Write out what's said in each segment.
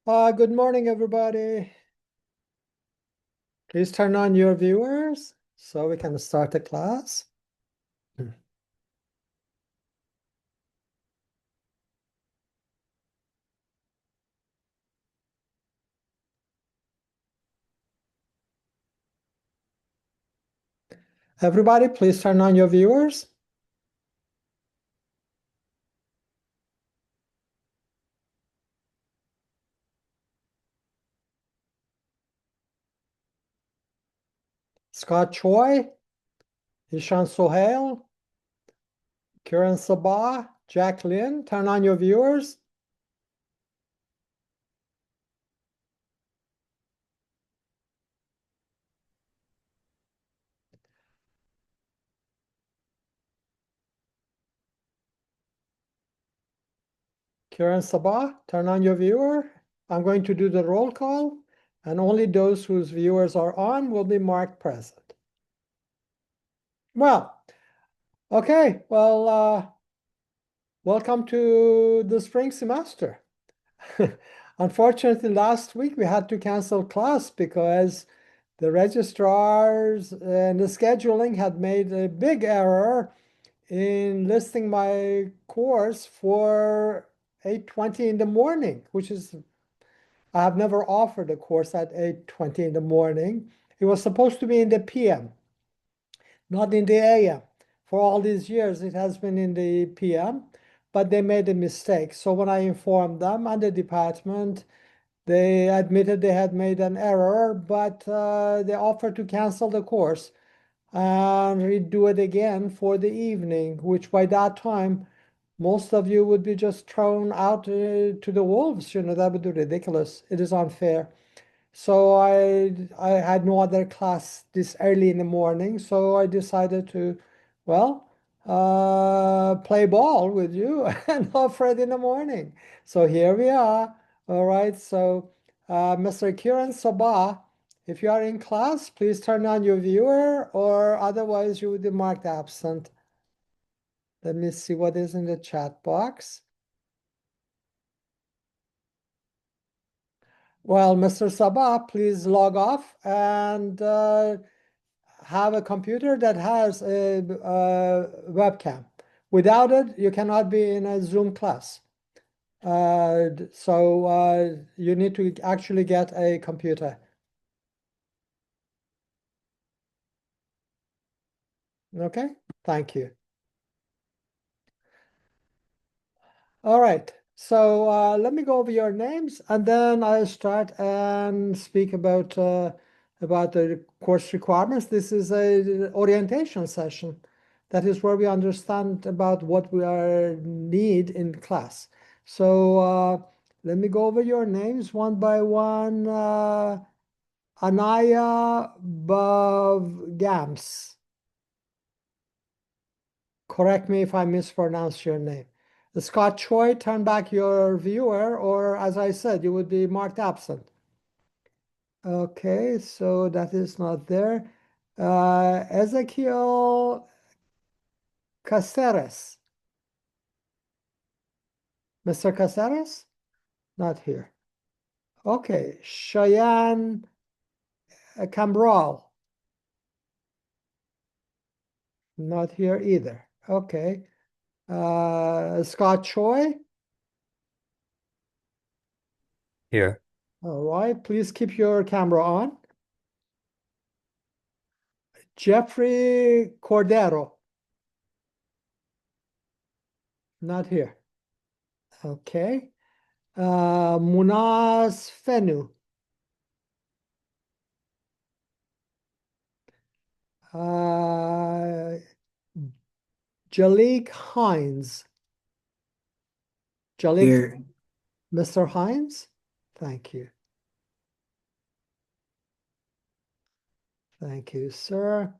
Good morning, everybody. Please turn on your viewers so we can start the class. Everybody, please turn on your viewers. Scott Choi, Ishan Sohail, Kiran Sabah, Jacqueline, turn on your viewers. Kiran Sabah, turn on your viewer. I'm going to do the roll call, and only those whose viewers are on will be marked present. Well, okay, welcome to the spring semester. Unfortunately, last week we had to cancel class because the registrars and the scheduling had made a big error in listing my course for 8:20 in the morning, which is, I have never offered a course at 8:20 in the morning. It was supposed to be in the PM, not in the AM. For all these years, it has been in the PM, but they made a mistake. So when I informed them and the department, they admitted they had made an error, but they offered to cancel the course and redo it again for the evening, which by that time, most of you would be just thrown out to the wolves. That would be ridiculous. It is unfair. So I had no other class this early in the morning, so I decided to, well, play ball with you and offer it in the morning. So here we are. All right. So Mr. Kiran Sabah, if you are in class, please turn on your viewer, or otherwise you would be marked absent. Let me see what is in the chat box. Well, Mr. Sabah, please log off and have a computer that has a webcam. Without it, you cannot be in a Zoom class. So you need to actually get a computer. Okay, thank you. All right, so let me go over your names and then I'll start and speak about the course requirements. This is a orientation session. That is where we understand about what we are need in class. So let me go over your names one by one. Anaya Bavgams. Correct me if I mispronounce your name. Scott Choi, turn back your viewer, or as I said, you would be marked absent. Okay, so that is not there. Ezekiel Caceres. Mr. Caceres? Not here. Okay, Cheyenne Cambral. Not here either. Okay. Scott Choi. Here. All right, please keep your camera on. Jeffrey Cordero. Not here. Okay. Munaz Fenu. Uh, Jalik Hines. Jalik, Here. Mr. Hines? Thank you. Thank you, sir.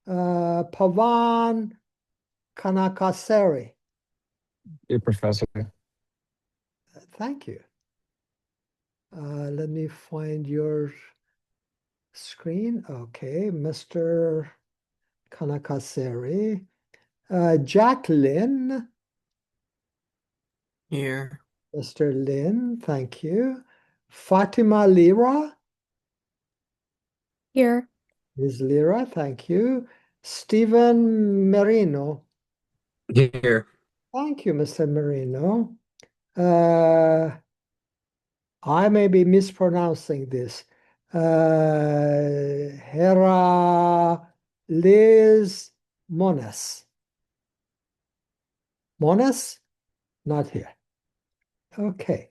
Pavan Kanakaseri. Here, Professor. Thank you. Let me find your screen. Okay, Mr. Kanakaseri. Jacqueline. Here. Mr. Lin, thank you. Fatima Lira. Here. Ms. Lira, thank you. Stephen Marino. Here. Thank you, Mr. Marino. I may be mispronouncing this. Hera Liz Monas. Monas? Not here. Okay.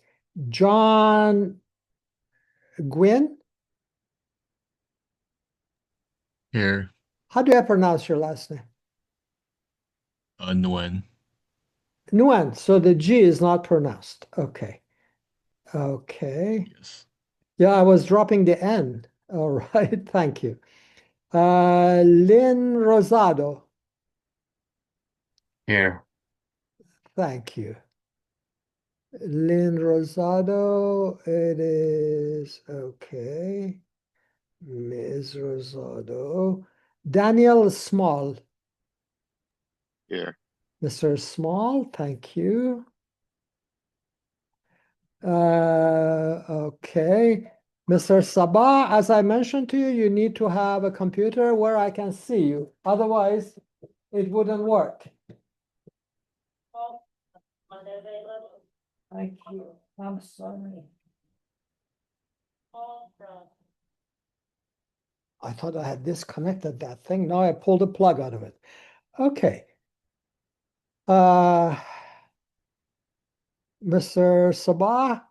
John Gwynn? Here. How do I pronounce your last name? Nguyen. Nguyen. So the G is not pronounced. Okay. Okay. Yes. Yeah, I was dropping the N. All right. Thank you. Lynn Rosado. Here. Thank you. Lynn Rosado, it is okay. Ms. Rosado. Daniel Small. Here. Mr. Small, thank you. Okay. Mr. Sabah, as I mentioned to you, you need to have a computer where I can see you. Otherwise, it wouldn't work. Thank you. I'm sorry. I thought I had disconnected that thing. Now I pulled the plug out of it. Okay. Mr. Sabah,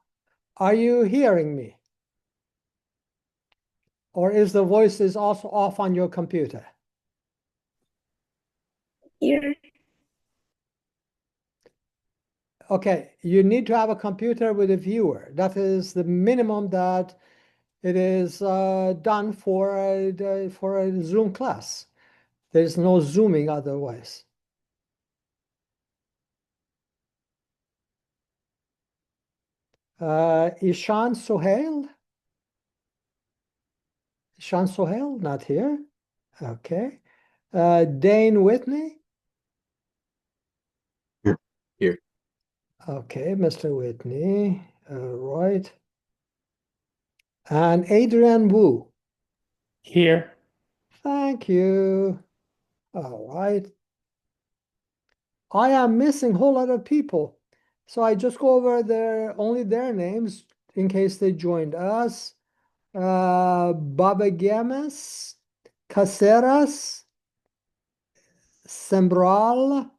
are you hearing me? Or is the voice is also off on your computer? Here. Okay, you need to have a computer with a viewer. That is the minimum that it is done for a Zoom class. There's no Zooming otherwise. Ishan Sohail? Ishan Sohail, not here. Okay. Dane Whitney? Here. Here. Okay, Mr. Whitney. Right. And Adrian Wu. Here. Thank you. All right. I am missing a whole lot of people. So I just go over only their names in case they joined us. Baba Gamas, Caceres, Sembral,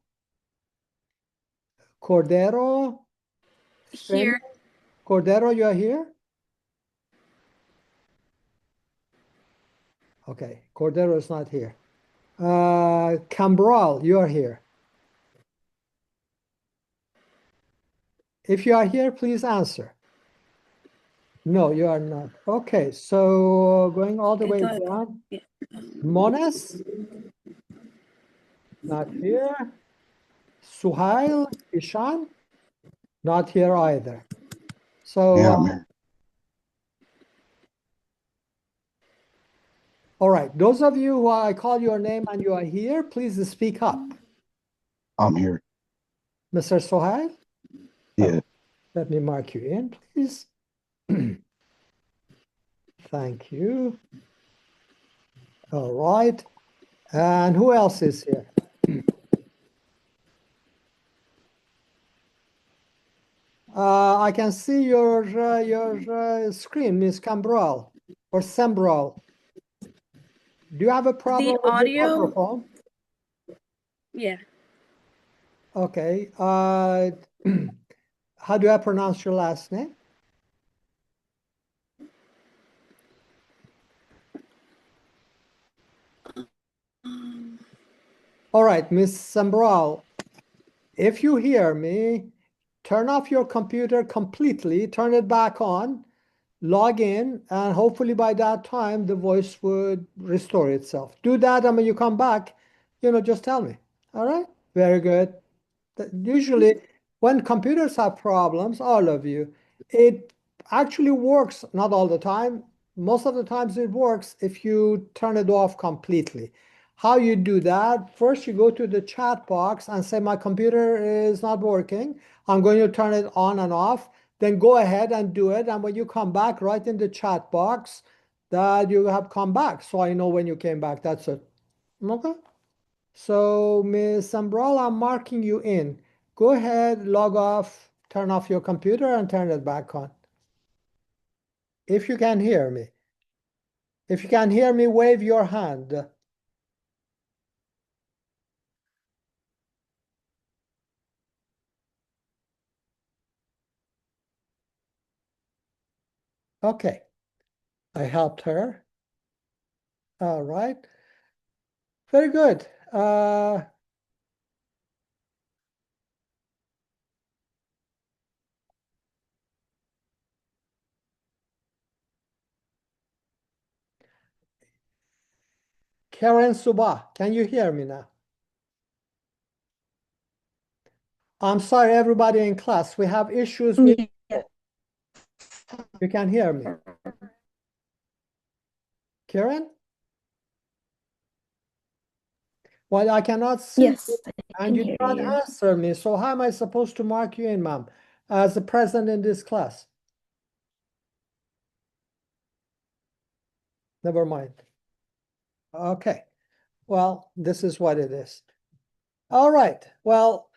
Cordero. Here. Cordero, you are here? Okay, Cordero is not here. Cambral, you are here. If you are here, please answer. No, you are not. Okay, so going all the way down. Monas, not here. Suhail, Ishan, not here either. So, Yeah, I'm here. all right, those of you who I call your name and you are here, please speak up. I'm here. Mr. Suhail? Yeah. Let me mark you in, please. Thank you. All right. And who else is here? I can see your screen, Ms. Cambral or Sembral. Do you have a problem with the audio? microphone? Yeah. Okay. How do I pronounce your last name? All right, Miss Sembral, if you hear me, turn off your computer completely, turn it back on, log in, and hopefully by that time the voice would restore itself. Do that, and when you come back, just tell me. All right? Very good. Usually, when computers have problems, all of you, it actually works, not all the time. Most of the times it works if you turn it off completely. How you do that? First, you go to the chat box and say, my computer is not working. I'm going to turn it on and off. then go ahead and do it. And when you come back, write in the chat box that you have come back, so I know when you came back. That's it. Okay. So, Miss Umbrella, I'm marking you in. Go ahead, log off, turn off your computer, and turn it back on. If you can hear me. If you can hear me, wave your hand. Okay. I helped her. All right. Very good. Karen Suba, can you hear me now? I'm sorry, everybody in class. We have issues with. Yeah. You can hear me. Karen? Well, I cannot see Yes, you, I and can you hear did not you. answer me. So how am I supposed to mark you in, ma'am, as a present in this class? Never mind. Okay. Well, this is what it is. All right. Well,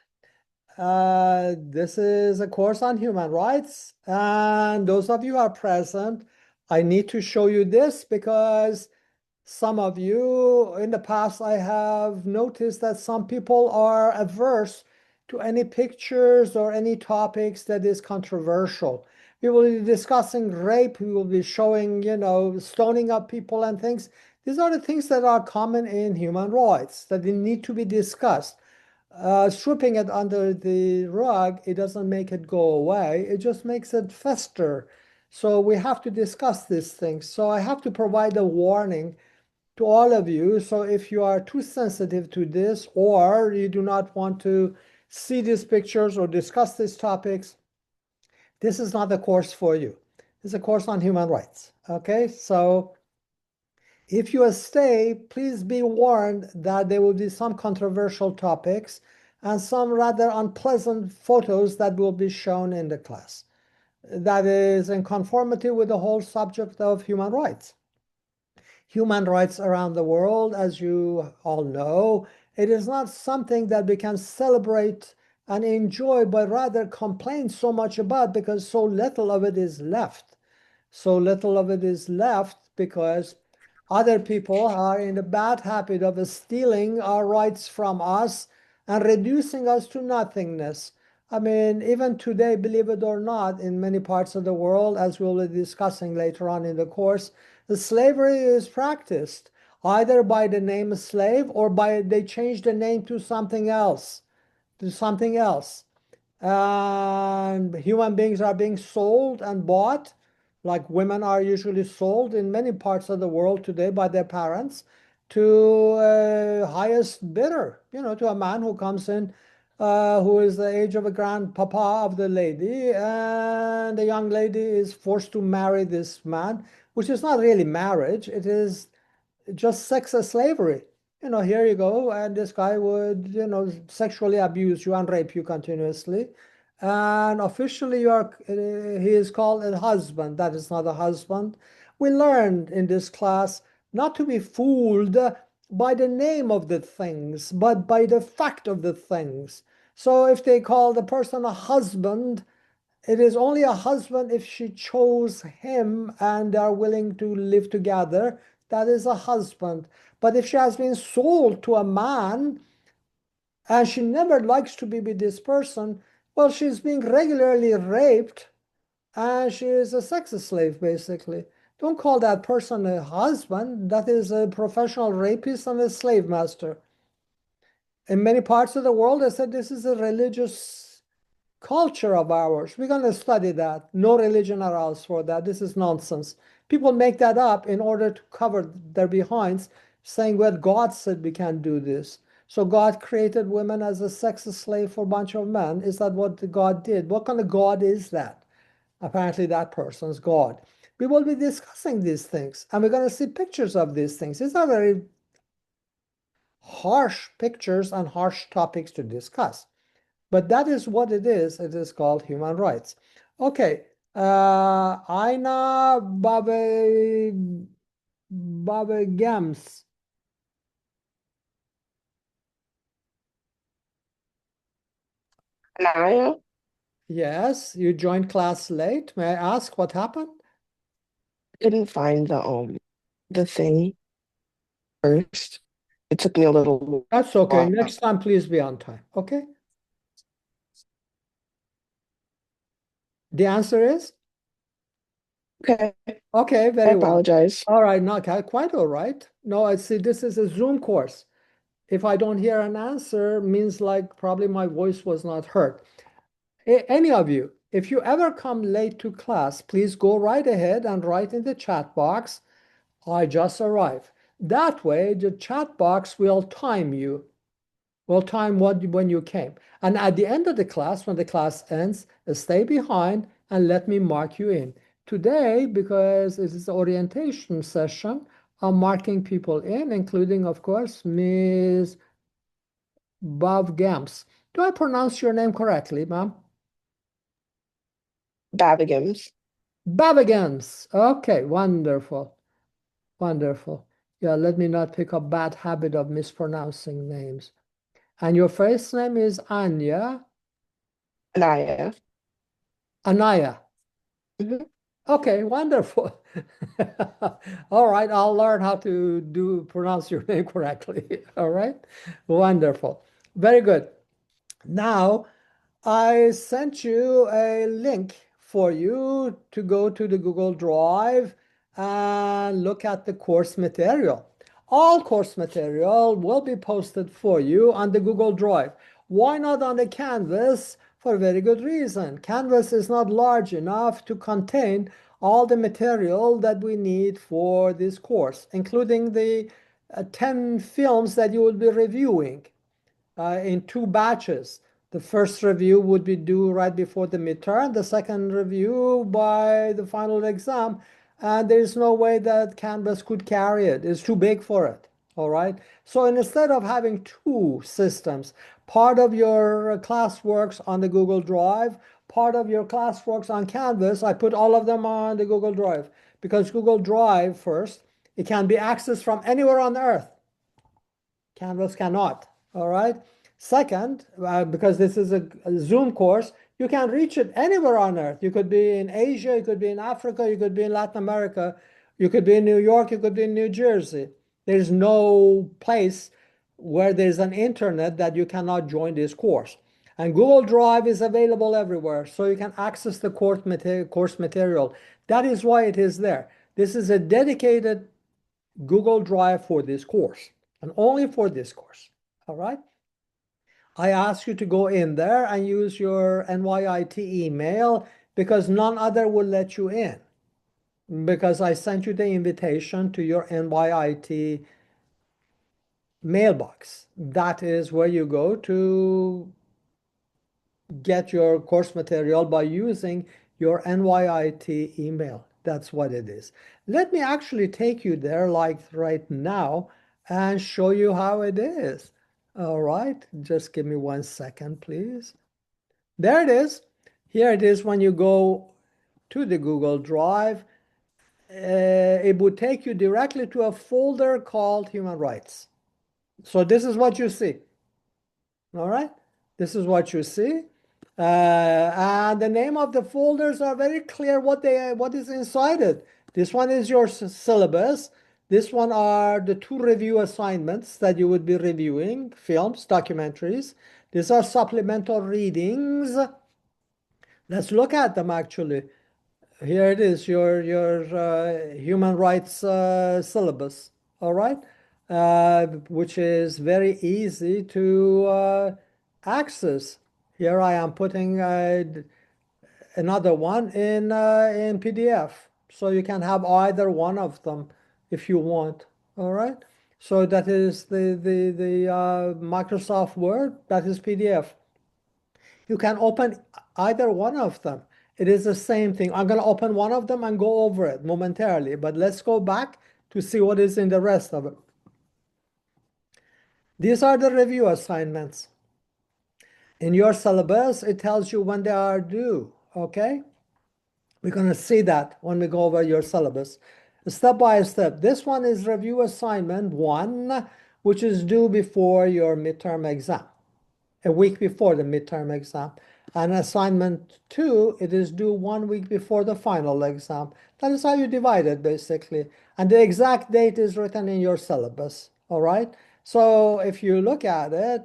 this is a course on human rights, and those of you who are present, I need to show you this because some of you in the past, I have noticed that some people are averse to any pictures or any topics that is controversial. We will be discussing rape. We will be showing, stoning up people and things. These are the things that are common in human rights that they need to be discussed. Sweeping it under the rug, it doesn't make it go away. It just makes it fester. So we have to discuss these things. So I have to provide a warning to all of you. So if you are too sensitive to this, or you do not want to see these pictures or discuss these topics, this is not the course for you. It's a course on human rights. Okay, so if you stay, please be warned that there will be some controversial topics and some rather unpleasant photos that will be shown in the class. That is in conformity with the whole subject of human rights. Human rights around the world, as you all know, it is not something that we can celebrate and enjoy, but rather complain so much about because so little of it is left. So little of it is left because other people are in the bad habit of stealing our rights from us and reducing us to nothingness. I mean, even today, believe it or not, in many parts of the world, as we'll be discussing later on in the course, the slavery is practiced either by the name slave or by they change the name to something else, and human beings are being sold and bought, like women are usually sold in many parts of the world today by their parents to highest bidder, to a man who comes in, who is the age of a grandpapa of the lady, and the young lady is forced to marry this man, which is not really marriage, it is just sex as slavery. Here you go, and this guy would, sexually abuse you and rape you continuously. And officially, he is called a husband. That is not a husband. We learned in this class not to be fooled by the name of the things, but by the fact of the things. So if they call the person a husband, it is only a husband if she chose him and are willing to live together. That is a husband. But if she has been sold to a man and she never likes to be with this person, well, she's being regularly raped and she is a sex slave, basically. Don't call that person a husband. That is a professional rapist and a slave master. In many parts of the world, they said this is a religious culture of ours. We're going to study that. No religion allows for that. This is nonsense. People make that up in order to cover their behinds, saying, well, God said we can't do this. So God created women as a sex slave for a bunch of men. Is that what God did? What kind of God is that? Apparently that person's God. We will be discussing these things, and we're going to see pictures of these things. These are very harsh pictures and harsh topics to discuss. But that is what it is. It is called human rights. Okay. Aina Babe Gems. Anaya, Yes, you joined class late. May I ask what happened? couldn't find the thing first. It took me a little That's okay. while. Next time, please be on time. Okay. The answer is Okay, okay. I Very well. apologize. All right. Not quite all right. No, I see. This is a Zoom course. If I don't hear an answer, means like probably my voice was not heard. Any of you, if you ever come late to class, please go right ahead and write in the chat box, I just arrived. That way, the chat box will time you, will time when you came. And at the end of the class, when the class ends, stay behind and let me mark you in. Today, because it is orientation session, I'm marking people in, including, of course, Ms. Bob Gams. Do I pronounce your name correctly, ma'am? Babigams. Babigans. Okay, wonderful. Wonderful. Yeah, let me not pick up bad habit of mispronouncing names. And your first name is Anya. Anaya. Anaya. Mhm. Okay, wonderful. All right, I'll learn how to pronounce your name correctly. All right, wonderful. Very good. Now, I sent you a link for you to go to the Google Drive and look at the course material. All course material will be posted for you on the Google Drive. Why not on the Canvas? For a very good reason. Canvas is not large enough to contain all the material that we need for this course, including the 10 films that you will be reviewing in 2 batches. The first review would be due right before the midterm, the second review by the final exam, and there's no way that Canvas could carry it. It's too big for it. All right. So instead of having 2 systems, part of your class works on the Google Drive, part of your class works on Canvas, I put all of them on the Google Drive because Google Drive, first, it can be accessed from anywhere on earth. Canvas cannot. All right. Second, because this is a Zoom course, you can reach it anywhere on earth. You could be in Asia, you could be in Africa, you could be in Latin America, you could be in New York, you could be in New Jersey. There's no place where there's an internet that you cannot join this course. And Google Drive is available everywhere, so you can access the course material. That is why it is there. This is a dedicated Google Drive for this course and only for this course. All right. I ask you to go in there and use your NYIT email because none other will let you in because I sent you the invitation to your NYIT mailbox. That is where you go to get your course material by using your NYIT email. That's what it is. Let me actually take you there like right now and show you how it is. All right, just give me 1 second, please. There it is. Here it is when you go to the Google Drive. It would take you directly to a folder called Human Rights. So this is what you see. All right, this is what you see. And the name of the folders are very clear what is inside it. This one is your syllabus. This one are the 2 review assignments that you would be reviewing, films, documentaries. These are supplemental readings. Let's look at them actually. Here it is, your human rights syllabus. All right, which is very easy to access. Here I am putting another one in PDF, so you can have either one of them if you want. All right. So that is the Microsoft Word. That is PDF. You can open either one of them. It is the same thing. I'm going to open one of them and go over it momentarily, but let's go back to see what is in the rest of it. These are the review assignments. In your syllabus, it tells you when they are due, okay? We're going to see that when we go over your syllabus. Step by step. This one is review assignment 1, which is due before your midterm exam, a week before the midterm exam. And assignment 2, it is due 1 week before the final exam. That is how you divide it, basically. And the exact date is written in your syllabus, all right? So if you look at it,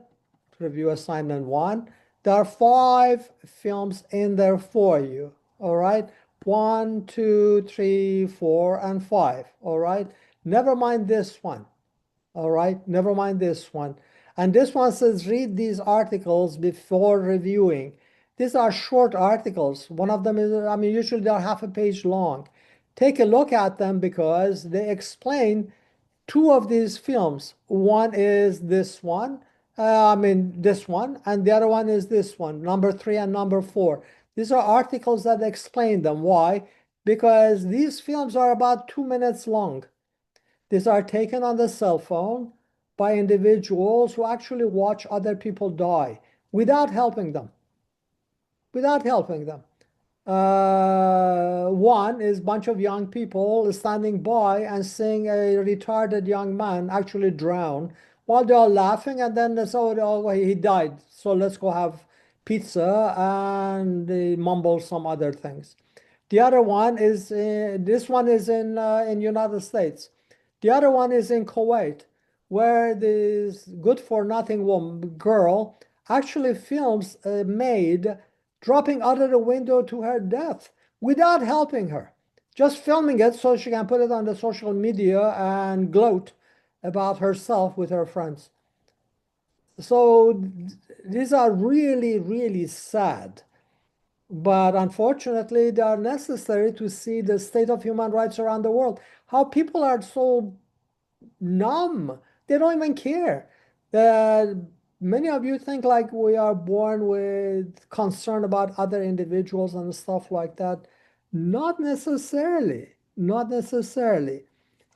review assignment 1, there are 5 films in there for you, all right? 1, 2, 3, 4, and 5, all right? Never mind this one, all right? Never mind this one. And this one says read these articles before reviewing. These are short articles. One of them is, I mean, usually they're half a page long. Take a look at them because they explain 2 of these films. One is this one, this one, and the other one is this one, number 3 and number 4. These are articles that explain them. Why? Because these films are about 2 minutes long. These are taken on the cell phone by individuals who actually watch other people die without helping them. Without helping them. One is a bunch of young people standing by and seeing a retarded young man actually drown while they are laughing, and then they say, oh, he died, so let's go have pizza, and they mumble some other things. The other one is, this one is in United States. The other one is in Kuwait, where this good-for-nothing girl actually films a maid dropping out of the window to her death without helping her. Just filming it so she can put it on the social media and gloat about herself with her friends. So these are really, really sad. But unfortunately, they are necessary to see the state of human rights around the world. How people are so numb. They don't even care. Many of you think like we are born with concern about other individuals and stuff like that. Not necessarily. Not necessarily.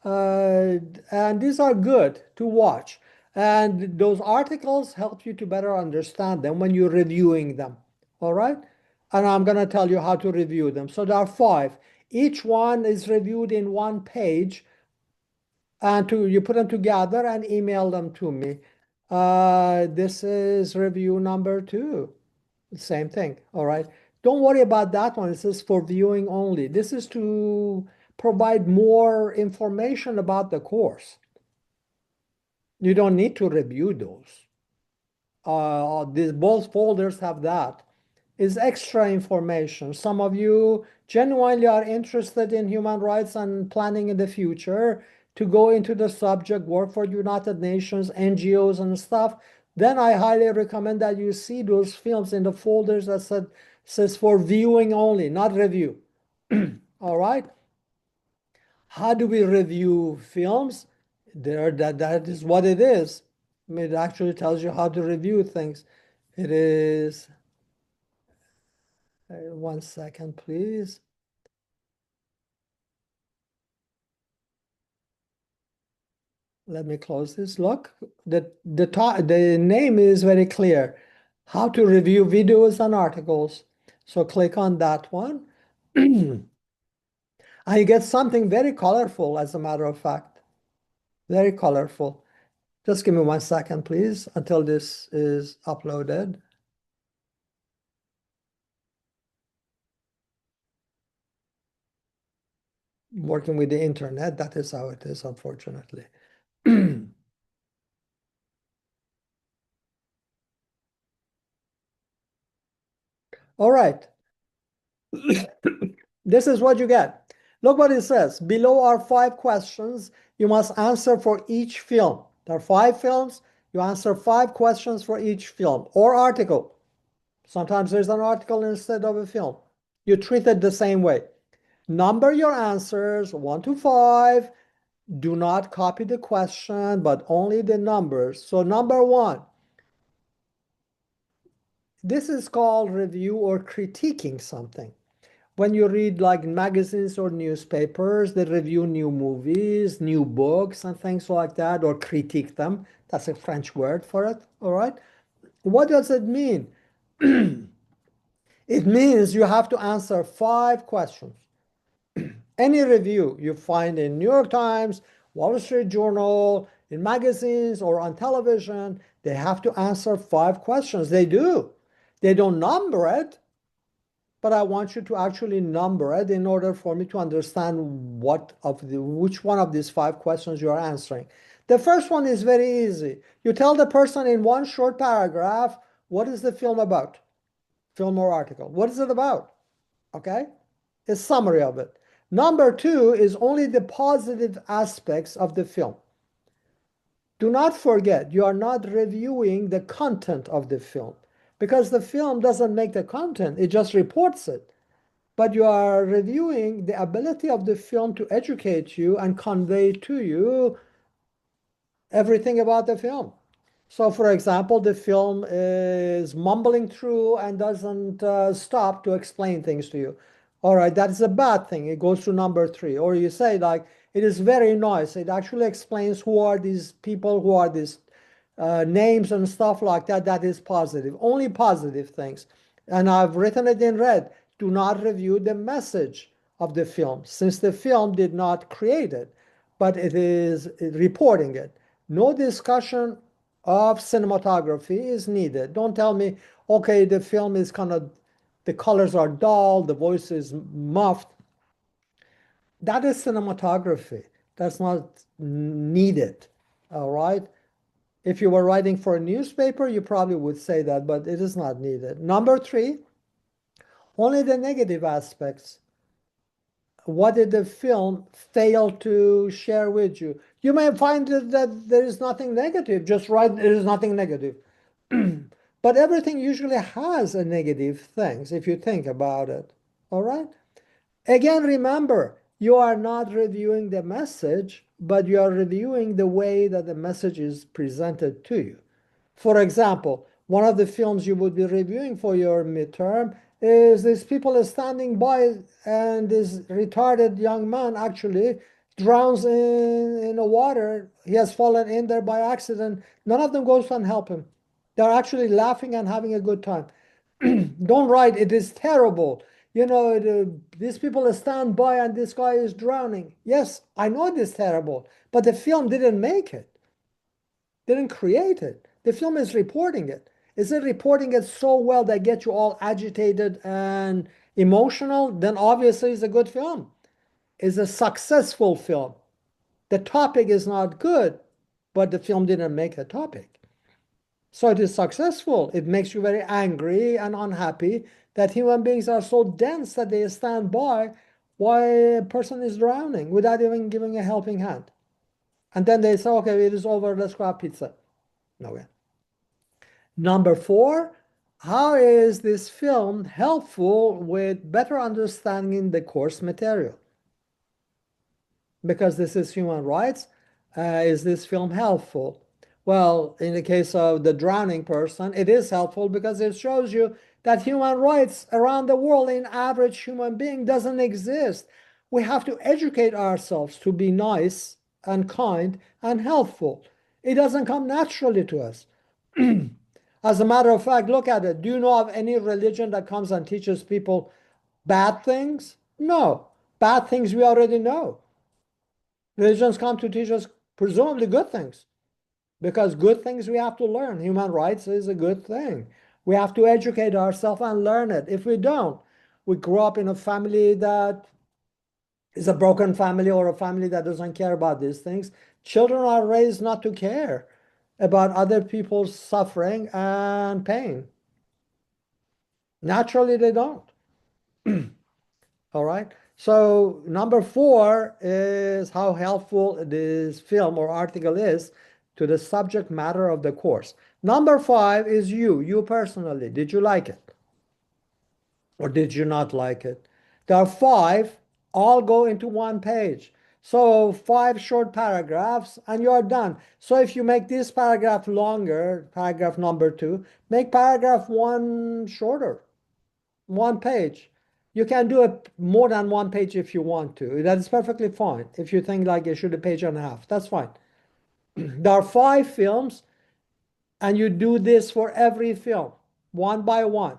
And these are good to watch. And those articles help you to better understand them when you're reviewing them. All right? And I'm going to tell you how to review them. So there are 5. Each one is reviewed in 1 page. And you put them together and email them to me. This is review number 2. Same thing. All right. Don't worry about that one. This is for viewing only. This is to provide more information about the course. You don't need to review those. Both folders have that. Is extra information. Some of you genuinely are interested in human rights and planning in the future to go into the subject, work for United Nations, NGOs and stuff. Then I highly recommend that you see those films in the folders that says for viewing only, not review. All right. How do we review films? That is what it is. I mean, it actually tells you how to review things. It is. 1 second, please. Let me close this. Look, the name is very clear. How to review videos and articles. So click on that one. And you get something very colorful, as a matter of fact. Very colorful. Just give me 1 second, please, until this is uploaded. Working with the internet, that is how it is, unfortunately. All right. This is what you get. Look what it says. Below are 5 questions you must answer for each film. There are 5 films. You answer 5 questions for each film or article. Sometimes there's an article instead of a film. You treat it the same way. Number your answers 1 to 5. Do not copy the question, but only the numbers. So number 1. This is called review or critiquing something. When you read like magazines or newspapers, they review new movies, new books and things like that, or critique them. That's a French word for it, all right? What does it mean? It means you have to answer 5 questions. Any review you find in New York Times, Wall Street Journal, in magazines or on television, they have to answer 5 questions. They do. They don't number it, but I want you to actually number it in order for me to understand which one of these 5 questions you are answering. The first one is very easy. You tell the person in one short paragraph, what is the film about? Film or article. What is it about? Okay? A summary of it. Number 2 is only the positive aspects of the film. Do not forget, you are not reviewing the content of the film because the film doesn't make the content, it just reports it. But you are reviewing the ability of the film to educate you and convey to you everything about the film. So, for example, the film is mumbling through and doesn't stop to explain things to you. All right, that is a bad thing. It goes to number 3. Or you say, like, it is very nice. It actually explains who are these people, who are these names and stuff like that. That is positive. Only positive things. And I've written it in red. Do not review the message of the film, since the film did not create it, but it is reporting it. No discussion of cinematography is needed. Don't tell me, okay, the film is kind of, the colors are dull, the voice is muffled. That is cinematography. That's not needed. All right. If you were writing for a newspaper, you probably would say that, but it is not needed. Number 3, only the negative aspects. What did the film fail to share with you? You may find that there is nothing negative. Just write there is nothing negative. But everything usually has a negative things if you think about it. All right? Again, remember, you are not reviewing the message, but you are reviewing the way that the message is presented to you. For example, one of the films you would be reviewing for your midterm is these people standing by and this retarded young man actually drowns in the water. He has fallen in there by accident. None of them goes and help him. They're actually laughing and having a good time. Don't write, it is terrible. You know, these people stand by and this guy is drowning. Yes, I know it is terrible, but the film didn't make it, didn't create it. The film is reporting it. Is it reporting it so well that gets you all agitated and emotional? Then obviously it's a good film. It's a successful film. The topic is not good, but the film didn't make a topic. So it is successful. It makes you very angry and unhappy that human beings are so dense that they stand by while a person is drowning without even giving a helping hand. And then they say, okay, it is over, let's grab pizza. No way. Number 4, how is this film helpful with better understanding the course material? Because this is human rights, is this film helpful? Well, in the case of the drowning person, it is helpful because it shows you that human rights around the world in average human being doesn't exist. We have to educate ourselves to be nice and kind and helpful. It doesn't come naturally to us. As a matter of fact, look at it. Do you know of any religion that comes and teaches people bad things? No. Bad things we already know. Religions come to teach us presumably good things, because good things we have to learn. Human rights is a good thing. We have to educate ourselves and learn it. If we don't, we grow up in a family that is a broken family or a family that doesn't care about these things. Children are raised not to care about other people's suffering and pain. Naturally, they don't. All right. So number 4 is how helpful this film or article is to the subject matter of the course. Number 5 is you personally. Did you like it? Or did you not like it? There are 5, all go into one page. So 5 short paragraphs and you're done. So if you make this paragraph longer, paragraph number 2, make paragraph 1 shorter, 1 page. You can do it more than 1 page if you want to. That is perfectly fine. If you think like it should be a page and a half, that's fine. There are 5 films and you do this for every film, one by one.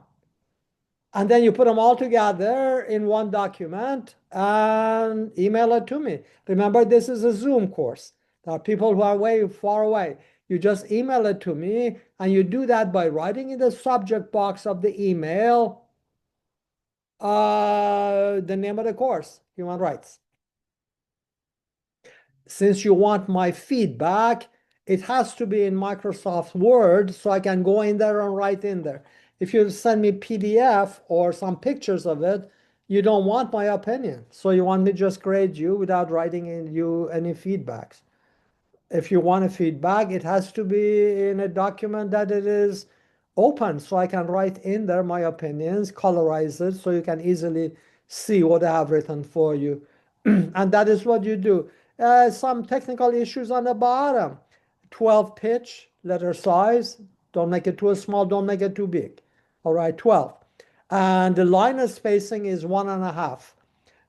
And then you put them all together in one document and email it to me. Remember, this is a Zoom course. There are people who are way far away. You just email it to me, and you do that by writing in the subject box of the email the name of the course, human rights. Since you want my feedback, it has to be in Microsoft Word so I can go in there and write in there. If you send me PDF or some pictures of it, you don't want my opinion. So you want me to just grade you without writing in you any feedbacks. If you want a feedback, it has to be in a document that it is open so I can write in there my opinions, colorize it so you can easily see what I have written for you. And that is what you do. Some technical issues on the bottom. 12 pitch, letter size. Don't make it too small, don't make it too big. All right, 12. And the line of spacing is 1.5,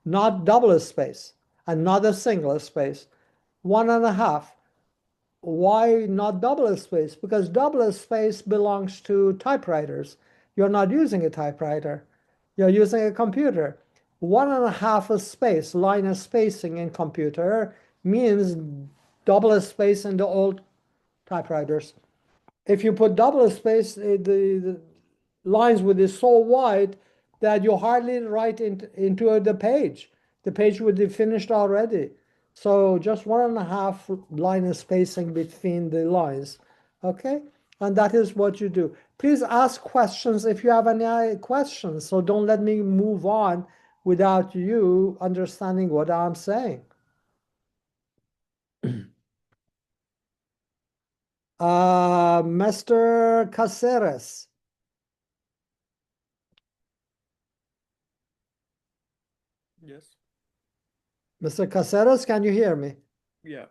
not double space and not a single space. 1.5. Why not double space? Because double space belongs to typewriters. You're not using a typewriter. You're using a computer. 1.5 space, line of spacing in computer means double space in the old typewriters. If you put double space, the lines would be so wide that you hardly write into the page. The page would be finished already. So just 1.5 line of spacing between the lines. Okay? And that is what you do. Please ask questions if you have any questions. So don't let me move on without you understanding what I'm saying. Mr. Caceres. Yes. Mr. Caceres, can you hear me? Yeah.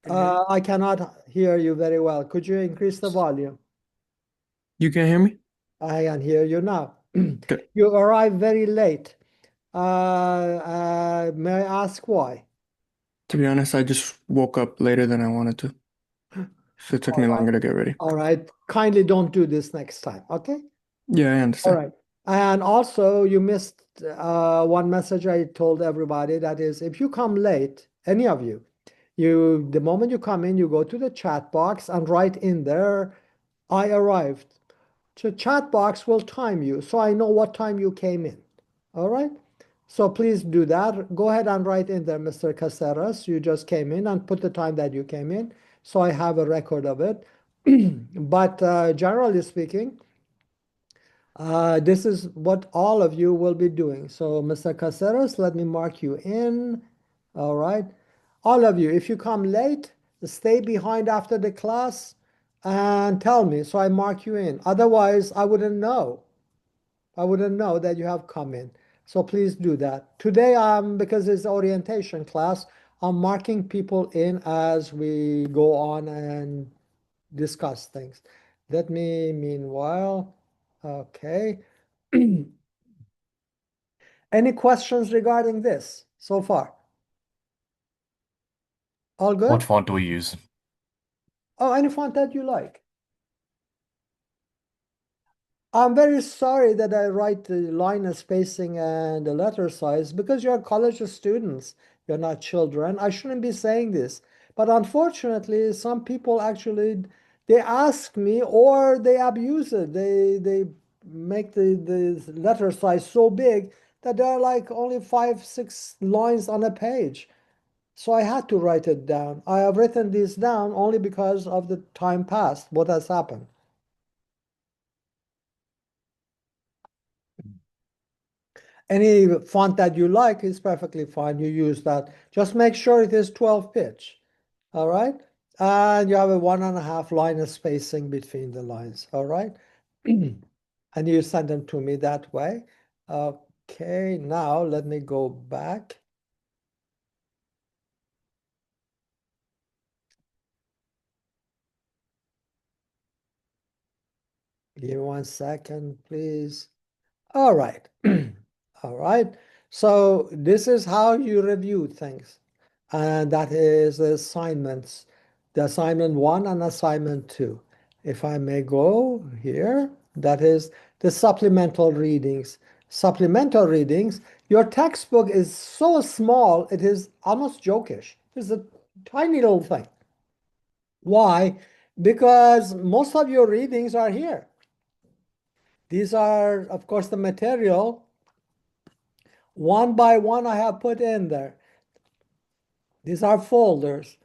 Can you hear me? I cannot hear you very well. Could you increase the volume? You can hear me? I can hear you now. Okay. You arrived very late. May I ask why? To be honest, I just woke up later than I wanted to. So it took me longer to get ready. All right. Kindly don't do this next time, okay? Yeah, I All understand. right. And also, you missed one message I told everybody. That is, if you come late, any of you, the moment you come in, you go to the chat box and write in there, I arrived. The chat box will time you, so I know what time you came in. All right? So please do that. Go ahead and write in there, Mr. Caceres. You just came in, and put the time that you came in, so I have a record of it. But generally speaking, this is what all of you will be doing. So, Mr. Caceres, let me mark you in. All right. All of you, if you come late, stay behind after the class and tell me so I mark you in. Otherwise, I wouldn't know. I wouldn't know that you have come in. So please do that. Today, because it's orientation class, I'm marking people in as we go on and discuss things. Let me, meanwhile, okay. Any questions regarding this so far? All good? What font do we use? Oh, any font that you like. I'm very sorry that I write the line of spacing and the letter size because you're college students. You're not children. I shouldn't be saying this. But unfortunately, some people actually, they ask me or they abuse it. They make the letter size so big that there are like only 5, 6 lines on a page. So I had to write it down. I have written this down only because of the time past, what has happened. Any font that you like is perfectly fine. You use that. Just make sure it is 12 pitch. All right. And you have a 1.5 line of spacing between the lines. All right. And you send them to me that way. Okay. Now let me go back. Give me 1 second, please. All right. All right. So this is how you review things. And that is the assignments. The assignment 1 and assignment 2. If I may go here, that is the supplemental readings. Supplemental readings, your textbook is so small, it is almost jokish. It's a tiny little thing. Why? Because most of your readings are here. These are, of course, the material. One by one, I have put in there. These are folders.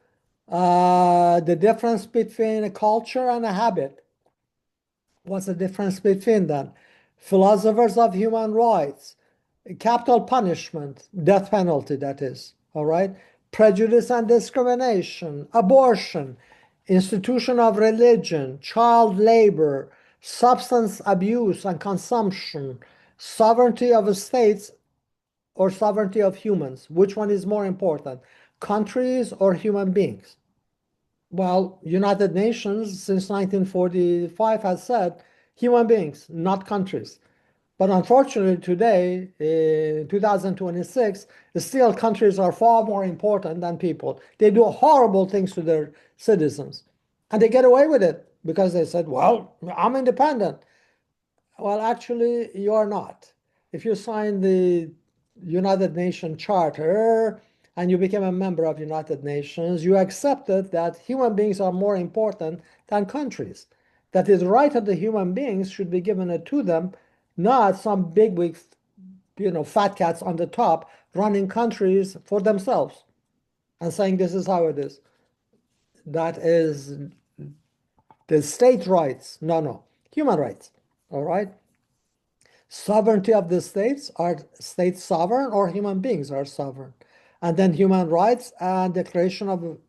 The difference between a culture and a habit. What's the difference between them? Philosophers of human rights, capital punishment, death penalty, that is, all right? Prejudice and discrimination, abortion, institution of religion, child labor, substance abuse and consumption, sovereignty of states or sovereignty of humans. Which one is more important, countries or human beings? Well, United Nations since 1945 has said human beings, not countries. But unfortunately today, in 2026, still countries are far more important than people. They do horrible things to their citizens. And they get away with it because they said, well, I'm independent. Well, actually, you are not. If you sign the United Nations Charter and you became a member of United Nations, you accepted that human beings are more important than countries. That is, right of the human beings should be given to them, not some big, fat cats on the top running countries for themselves and saying this is how it is. That is the state rights. No, human rights. All right. Sovereignty of the states, are states sovereign or human beings are sovereign? And then human rights and declaration of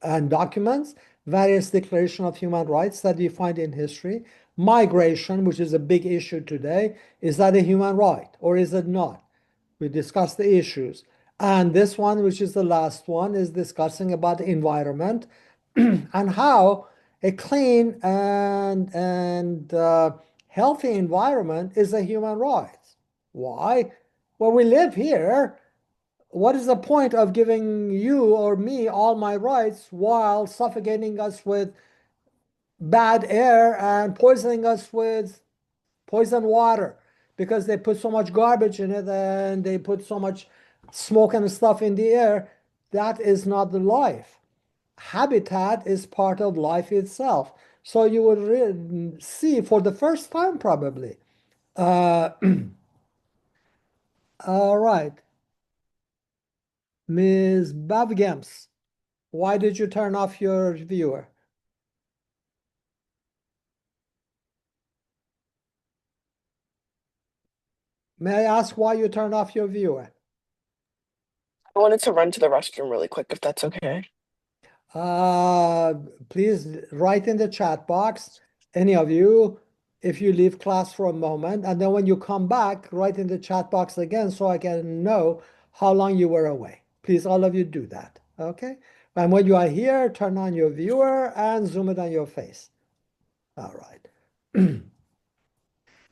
and documents, various declaration of human rights that you find in history. Migration, which is a big issue today, is that a human right or is it not? We discussed the issues. And this one, which is the last one, is discussing about the environment and how a clean and healthy environment is a human right. Why? Well, we live here. What is the point of giving you or me all my rights while suffocating us with bad air and poisoning us with poison water? Because they put so much garbage in it and they put so much smoke and stuff in the air. That is not the life. Habitat is part of life itself. So you would see for the first time probably. All right. Ms. Bavgems, why did you turn off your viewer? May I ask why you turned off your viewer? I wanted to run to the restroom really quick, if that's okay. Please write in the chat box, any of you, if you leave class for a moment, and then when you come back, write in the chat box again so I can know how long you were away. Please, all of you do that, okay? And when you are here, turn on your viewer and zoom it on your face. All right.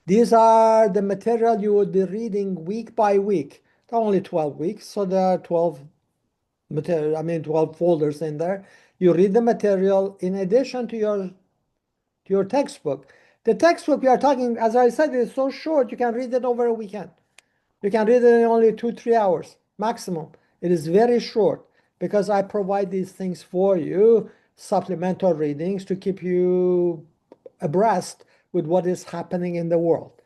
These are the material you would be reading week by week. There are only 12 weeks, so there are 12 folders in there. You read the material in addition to your textbook. The textbook we are talking, as I said, is so short you can read it over a weekend. You can read it in only 2-3 hours maximum. It is very short because I provide these things for you, supplemental readings to keep you abreast with what is happening in the world.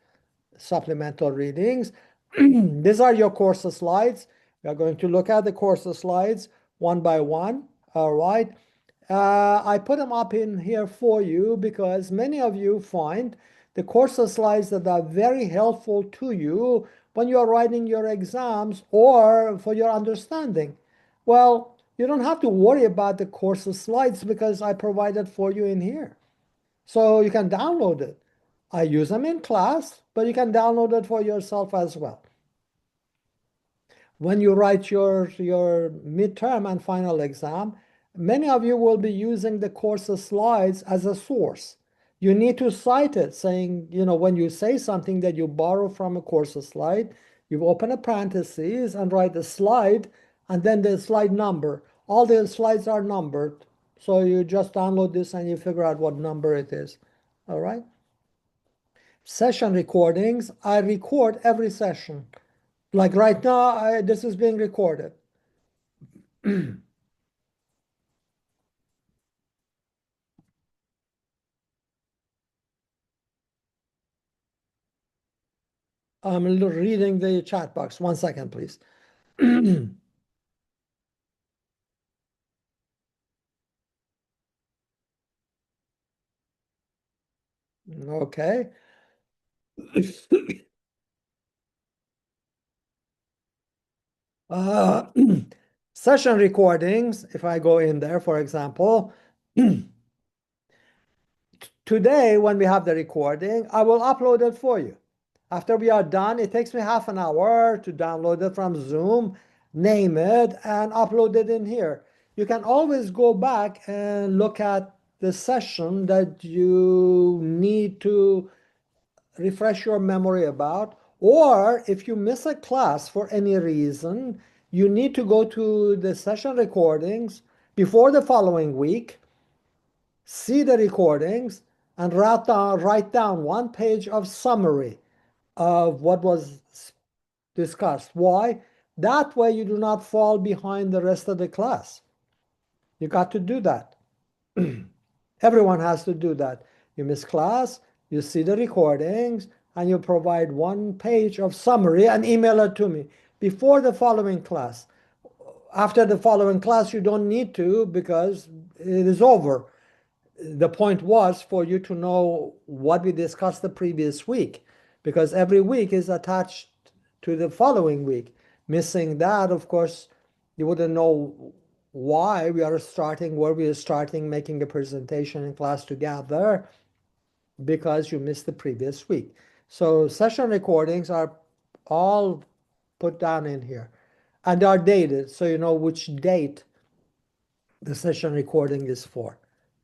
Supplemental readings. These are your course slides. We are going to look at the course slides one by one. All right. I put them up in here for you because many of you find the course slides that are very helpful to you when you are writing your exams or for your understanding. Well, you don't have to worry about the course slides because I provided for you in here. So you can download it. I use them in class, but you can download it for yourself as well. When you write your midterm and final exam, many of you will be using the course slides as a source. You need to cite it, saying, when you say something that you borrow from a course slide, you open a parenthesis and write the slide and then the slide number. All the slides are numbered. So you just download this and you figure out what number it is. All right. session recordings, I record every session. Like right now, this is being recorded. I'm reading the chat box. 1 second, please. Okay. Session recordings, if I go in there, for example, today when we have the recording, I will upload it for you. After we are done, it takes me half an hour to download it from Zoom, name it, and upload it in here. You can always go back and look at the session that you need to refresh your memory about, or if you miss a class for any reason, you need to go to the session recordings before the following week, see the recordings, and write down 1 page of summary of what was discussed. Why? That way you do not fall behind the rest of the class. You got to do that. Everyone has to do that. You miss class, you see the recordings, and you provide 1 page of summary and email it to me before the following class. After the following class, you don't need to because it is over. The point was for you to know what we discussed the previous week, because every week is attached to the following week. Missing that, of course, you wouldn't know why we are starting, where we are starting, making a presentation in class together, because you missed the previous week. So session recordings are all put down in here, and they are dated, so you know which date the session recording is for.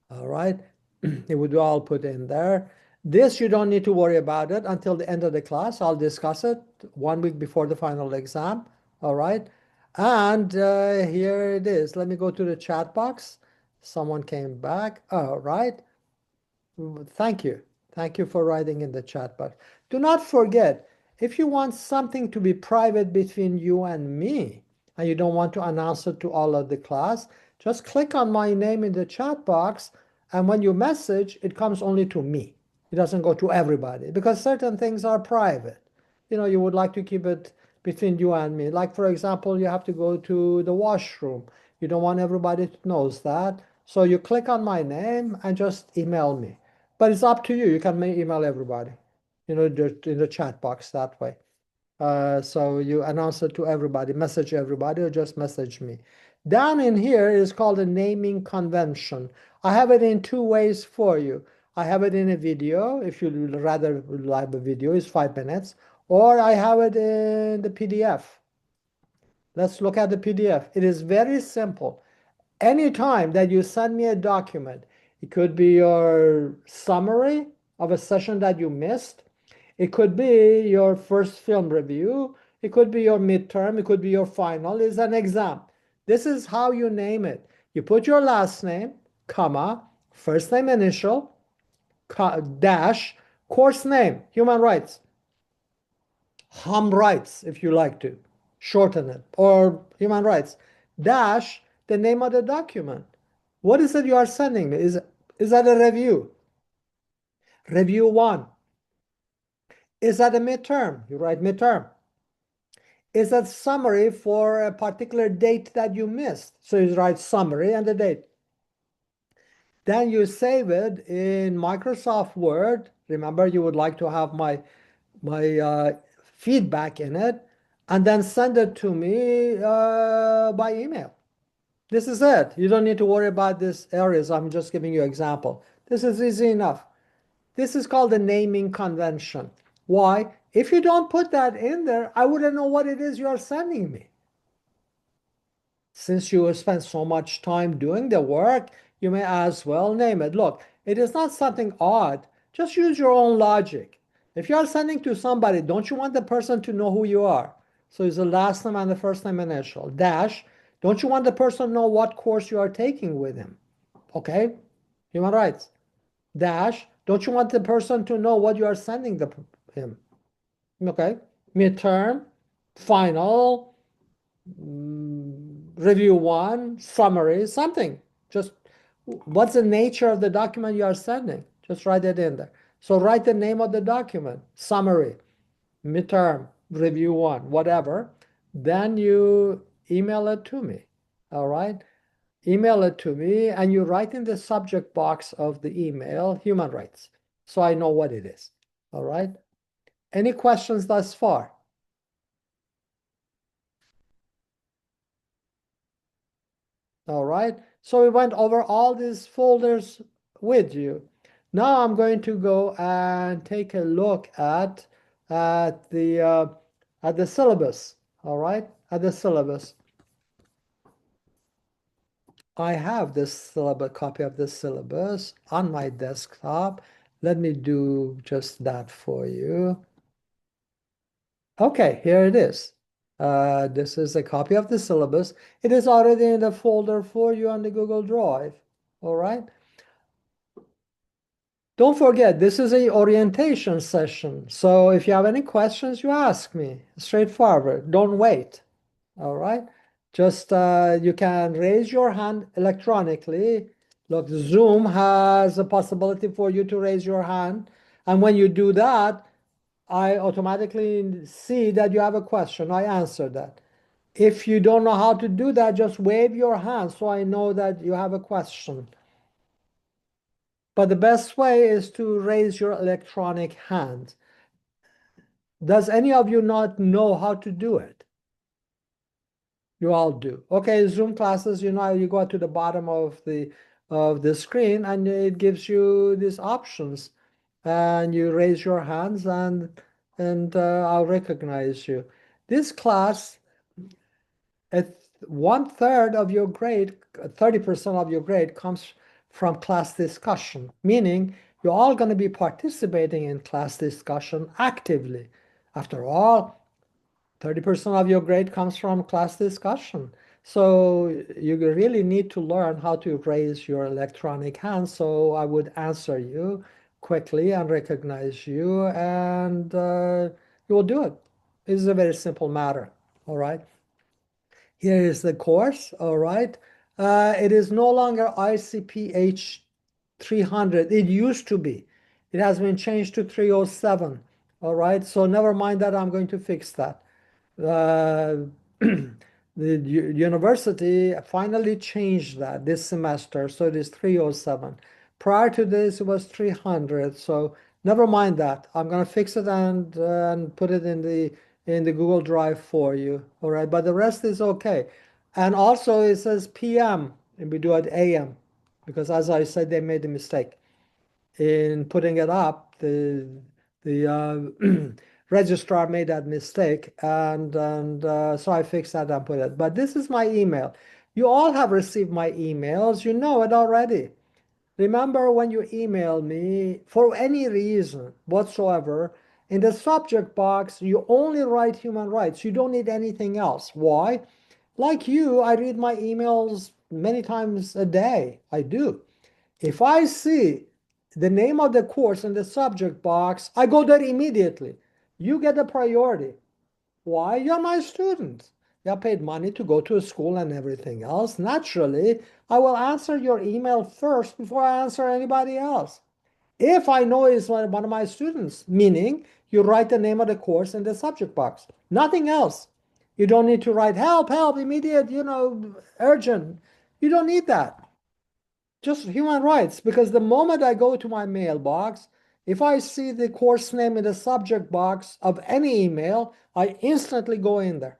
All right, it would all put in there. This you don't need to worry about it until the end of the class. I'll discuss it 1 week before the final exam. All right, and here it is. Let me go to the chat box. Someone came back. All right, thank you. Thank you for writing in the chat box. Do not forget, if you want something to be private between you and me, and you don't want to announce it to all of the class, just click on my name in the chat box, and when you message, it comes only to me. It doesn't go to everybody, because certain things are private. You know, you would like to keep it between you and me. Like, for example, you have to go to the washroom. You don't want everybody to know that. So you click on my name and just email me. But it's up to you. You can email everybody, you know, in the chat box that way. So you announce it to everybody, message everybody, or just message me. Down in here is called a naming convention. I have it in 2 ways for you. I have it in a video, if you rather like a video, it's 5 minutes, or I have it in the PDF. Let's look at the PDF. It is very simple. Anytime that you send me a document, it could be your summary of a session that you missed. It could be your first film review. It could be your midterm. It could be your final. It's an exam. This is how you name it. You put your last name, comma, first name initial, dash, course name, human rights. Hum rights, if you like to shorten it, or human rights, dash, the name of the document. What is it you are sending me? Is that a review? Review 1. Is that a midterm? You write midterm. Is that summary for a particular date that you missed? So you write summary and the date. Then you save it in Microsoft Word. Remember, you would like to have my feedback in it, and then send it to me by email. This is it. You don't need to worry about these areas. I'm just giving you an example. This is easy enough. This is called the naming convention. Why? If you don't put that in there, I wouldn't know what it is you are sending me. Since you spent so much time doing the work, you may as well name it. Look, it is not something odd. Just use your own logic. If you are sending to somebody, don't you want the person to know who you are? So it's the last name and the first name initial. Dash, don't you want the person to know what course you are taking with him? Okay? Human rights. Dash, Don't you want the person to know what you are sending him? Okay, midterm, final, review one, summary, something. Just what's the nature of the document you are sending? Just write it in there. So write the name of the document, summary, midterm, review one, whatever. Then you email it to me. All right. Email it to me and you write in the subject box of the email human rights. So I know what it is. All right. Any questions thus far? All right. So we went over all these folders with you. Now I'm going to go and take a look at the syllabus. All right, at the syllabus. I have this syllabus, copy of the syllabus on my desktop. Let me do just that for you. Okay, here it is. This is a copy of the syllabus. It is already in the folder for you on the Google Drive. All right. Don't forget, this is a orientation session. So if you have any questions, you ask me. Straightforward. Don't wait. All right. Just you can raise your hand electronically. Look, Zoom has a possibility for you to raise your hand. And when you do that, I automatically see that you have a question. I answer that. If you don't know how to do that, just wave your hand so I know that you have a question. But the best way is to raise your electronic hand. Does any of you not know how to do it? You all do. Okay, Zoom classes, you know, you go to the bottom of the screen and it gives you these options. And you raise your hands and I'll recognize you. This class, at 1/3 of your grade, 30% of your grade comes from class discussion, meaning you're all going to be participating in class discussion actively. After all, 30% of your grade comes from class discussion. So you really need to learn how to raise your electronic hand. So I would answer you quickly and recognize you, and you will do it. This is a very simple matter. All right. Here is the course. All right. It is no longer ICPH 300. It used to be. It has been changed to 307. All right. So never mind that. I'm going to fix that. The university finally changed that this semester, so it is 307. Prior to this, it was 300. So never mind that. I'm gonna fix it and put it in the Google Drive for you. All right, but the rest is okay. And also it says PM, and we do it AM, because as I said, they made a mistake in putting it up. The registrar made that mistake, and so I fixed that and put it. But this is my email. You all have received my emails. You know it already. Remember, when you email me for any reason whatsoever, in the subject box, you only write human rights. You don't need anything else. Why? Like you, I read my emails many times a day. I do. If I see the name of the course in the subject box, I go there immediately. You get a priority. Why? You're my student. You paid money to go to a school and everything else. Naturally, I will answer your email first before I answer anybody else. If I know it's one of my students, meaning you write the name of the course in the subject box. Nothing else. You don't need to write help, help, immediate, urgent. You don't need that. Just human rights, because the moment I go to my mailbox, if I see the course name in the subject box of any email, I instantly go in there.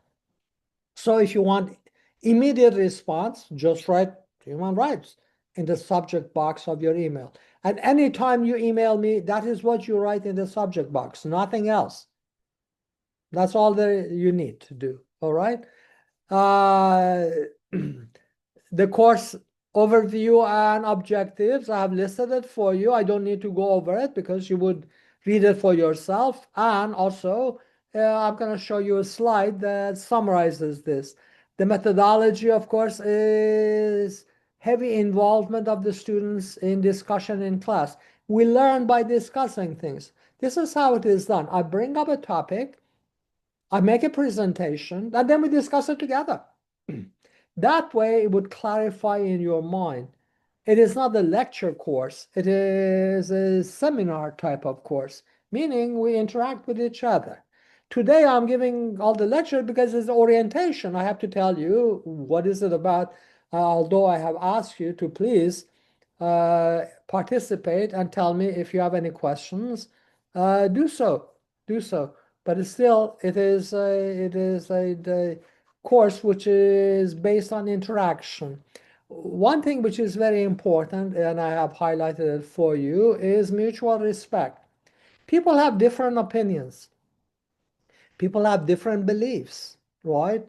So if you want immediate response, just write human rights in the subject box of your email. And anytime you email me, that is what you write in the subject box, nothing else. That's all that you need to do, all right? The course overview and objectives, I have listed it for you. I don't need to go over it because you would read it for yourself. And also, I'm going to show you a slide that summarizes this. The methodology, of course, is heavy involvement of the students in discussion in class. We learn by discussing things. This is how it is done. I bring up a topic, I make a presentation, and then we discuss it together. That way, it would clarify in your mind. It is not a lecture course, it is a seminar type of course, meaning we interact with each other. Today, I'm giving all the lecture because it's orientation. I have to tell you what is it about, although I have asked you to please participate and tell me if you have any questions. Do so. But it's still, it is a course which is based on interaction. One thing which is very important, and I have highlighted it for you, is mutual respect. People have different opinions. People have different beliefs, right?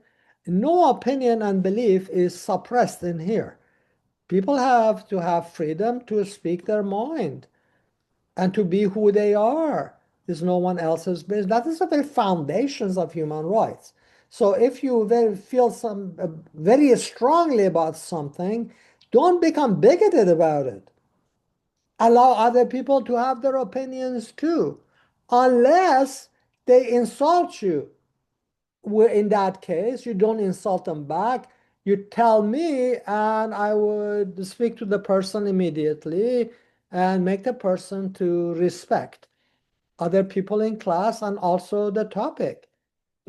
No opinion and belief is suppressed in here. People have to have freedom to speak their mind and to be who they are. Is no one else's business. That is the very foundations of human rights. So if you feel very strongly about something, don't become bigoted about it. Allow other people to have their opinions too, unless they insult you. In that case, you don't insult them back. You tell me, and I would speak to the person immediately and make the person to respect other people in class and also the topic.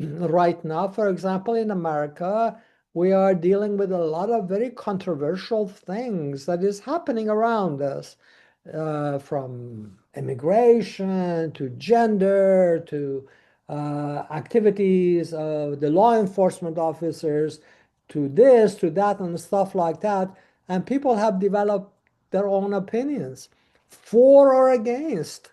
Right now, for example, in America, we are dealing with a lot of very controversial things that is happening around us, from immigration to gender to activities of the law enforcement officers to this, to that, and stuff like that. And people have developed their own opinions for or against.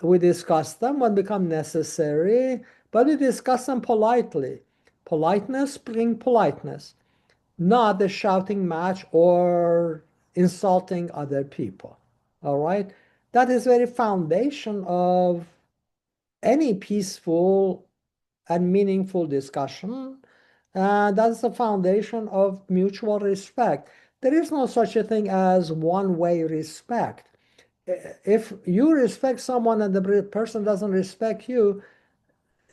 We discuss them when become necessary, but we discuss them politely. Politeness bring politeness, not the shouting match or insulting other people. All right? That is very foundation of any peaceful and meaningful discussion. And that's the foundation of mutual respect. There is no such a thing as one-way respect. If you respect someone and the person doesn't respect you,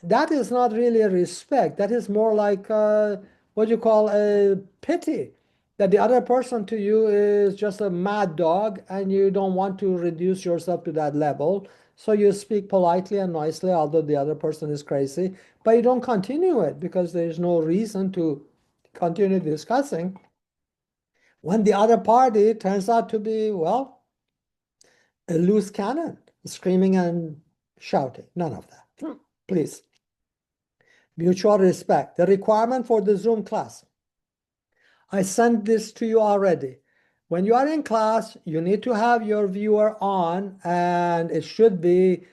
that is not really a respect. That is more like what you call a pity, that the other person to you is just a mad dog and you don't want to reduce yourself to that level. So you speak politely and nicely, although the other person is crazy, but you don't continue it because there's no reason to continue discussing. When the other party turns out to be, well, a loose cannon, screaming and shouting. None of that. Please. Mutual respect. The requirement for the Zoom class. I sent this to you already. When you are in class, you need to have your viewer on and it should be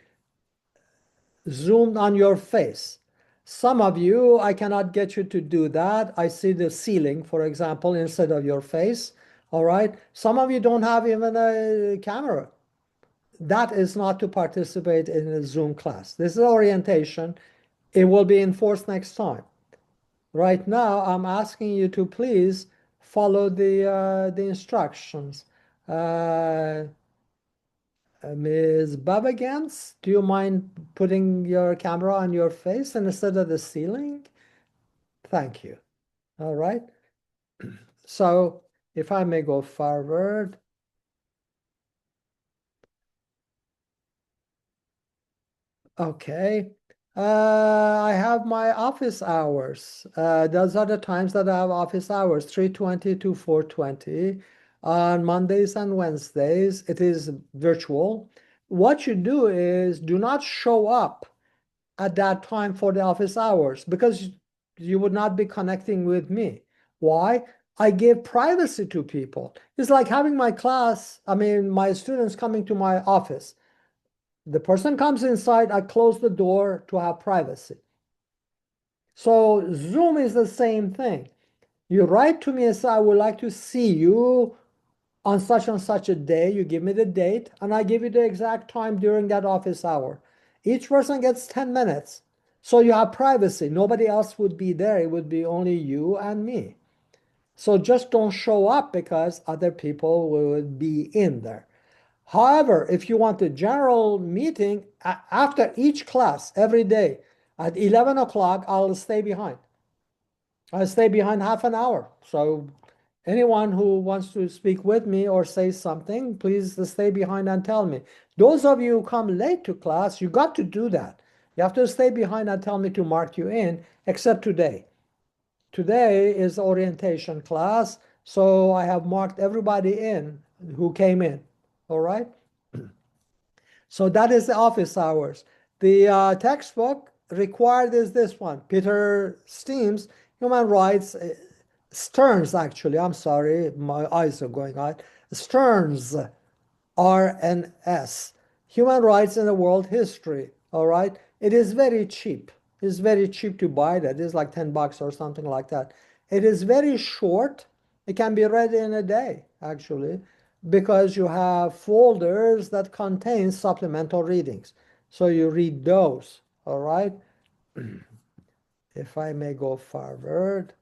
zoomed on your face. Some of you, I cannot get you to do that. I see the ceiling, for example, instead of your face. All right. Some of you don't have even a camera. That is not to participate in a Zoom class. This is orientation. It will be enforced next time. Right now, I'm asking you to please follow the instructions. Ms. Babagans, do you mind putting your camera on your face instead of the ceiling? Thank you. All right. So if I may go forward. Okay. I have my office hours. Those are the times that I have office hours, 3:20 to 4:20. On Mondays and Wednesdays, it is virtual. What you do is do not show up at that time for the office hours because you would not be connecting with me. Why? I give privacy to people. It's like having my class, my students coming to my office. The person comes inside, I close the door to have privacy. So Zoom is the same thing. You write to me and say, I would like to see you on such and such a day. You give me the date, and I give you the exact time during that office hour. Each person gets 10 minutes. So you have privacy. Nobody else would be there. It would be only you and me. So just don't show up because other people would be in there. However, if you want a general meeting after each class every day at 11 o'clock, I'll stay behind. I'll stay behind half an hour. So anyone who wants to speak with me or say something, please stay behind and tell me. Those of you who come late to class, you got to do that. You have to stay behind and tell me to mark you in, except today. Today is orientation class, so I have marked everybody in who came in. All right? So that is the office hours. The textbook required is this one, Peter Steams, Human Rights, Stearns actually, I'm sorry, my eyes are going out. Stearns, RNS, Human Rights in the World History, all right? It is very cheap. It's very cheap to buy that. It's like $10 or something like that. It is very short. It can be read in a day, actually, because you have folders that contain supplemental readings. So you read those, all right? If I may go forward.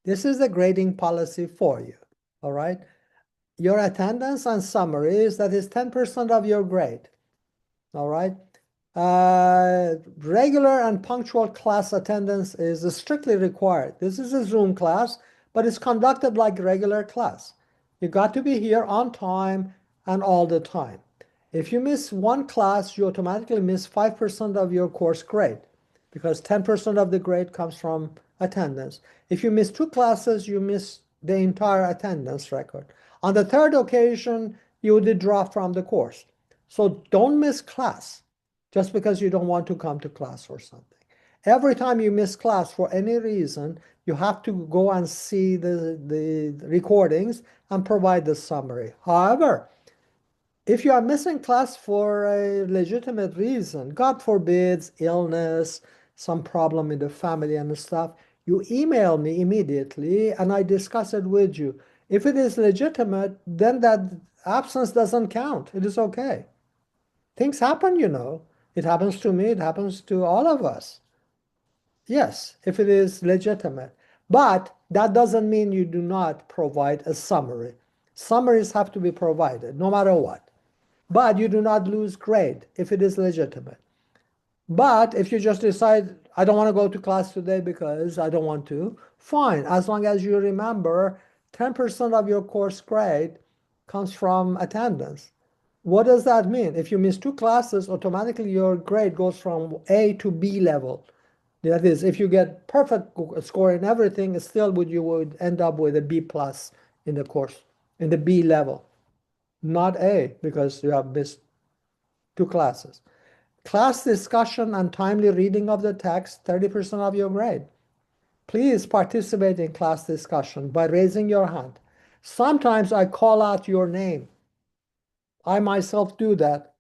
This is the grading policy for you, all right? Your attendance and summaries, that is 10% of your grade, all right? Regular and punctual class attendance is strictly required. This is a Zoom class, but it's conducted like regular class. You got to be here on time and all the time. If you miss one class, you automatically miss 5% of your course grade because 10% of the grade comes from attendance. If you miss two classes, you miss the entire attendance record. On the third occasion, you would drop from the course. So don't miss class just because you don't want to come to class or something. Every time you miss class for any reason, you have to go and see the recordings and provide the summary. However, if you are missing class for a legitimate reason, God forbids, illness, some problem in the family and stuff, you email me immediately and I discuss it with you. If it is legitimate, then that absence doesn't count. It is okay. Things happen, you know. It happens to me, it happens to all of us. Yes, if it is legitimate. But that doesn't mean you do not provide a summary. Summaries have to be provided, no matter what. But you do not lose grade if it is legitimate. But if you just decide, I don't want to go to class today because I don't want to, fine. As long as you remember 10% of your course grade comes from attendance. What does that mean? If you miss two classes, automatically your grade goes from A to B level. That is, if you get perfect score in everything, still you would end up with a B plus in the course, in the B level. Not A, because you have missed two classes. Class discussion and timely reading of the text, 30% of your grade. Please participate in class discussion by raising your hand. Sometimes I call out your name. I myself do that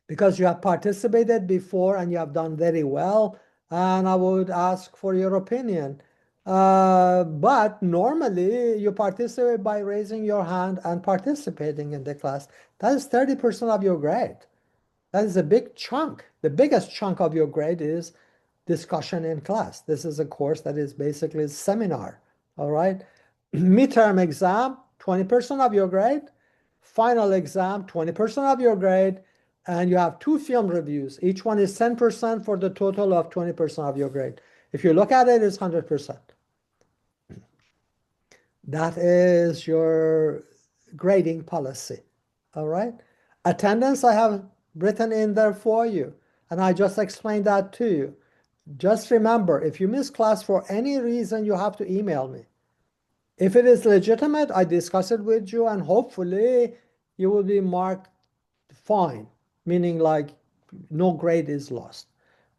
because you have participated before and you have done very well, and I would ask for your opinion. But normally you participate by raising your hand and participating in the class. That is 30% of your grade. That is a big chunk. The biggest chunk of your grade is discussion in class. This is a course that is basically a seminar, all right? Midterm exam, 20% of your grade. Final exam, 20% of your grade. And you have two film reviews. Each one is 10% for the total of 20% of your grade. If you look at it, it's 100%. That is your grading policy, all right? Attendance, I have written in there for you, and I just explained that to you. Just remember, if you miss class for any reason, you have to email me. If it is legitimate, I discuss it with you, and hopefully you will be marked fine, meaning like no grade is lost.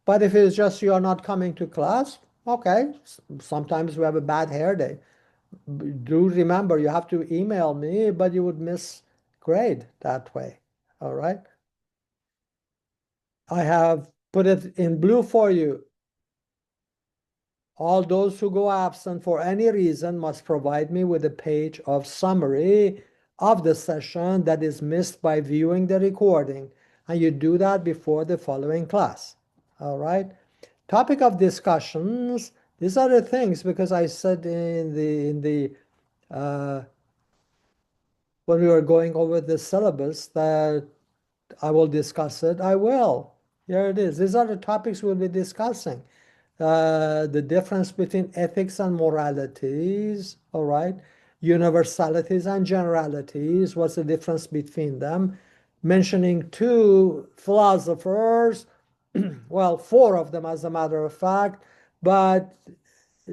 But if it's just you are not coming to class, okay, sometimes we have a bad hair day. Do remember, you have to email me, but you would miss grade that way, all right? I have put it in blue for you. All those who go absent for any reason must provide me with a page of summary of the session that is missed by viewing the recording. And you do that before the following class. All right. Topic of discussions. These are the things, because I said in the when we were going over the syllabus that I will discuss it. I will. Here it is. These are the topics we'll be discussing. The difference between ethics and moralities, all right? Universalities and generalities, what's the difference between them? Mentioning two philosophers, well, four of them as a matter of fact, but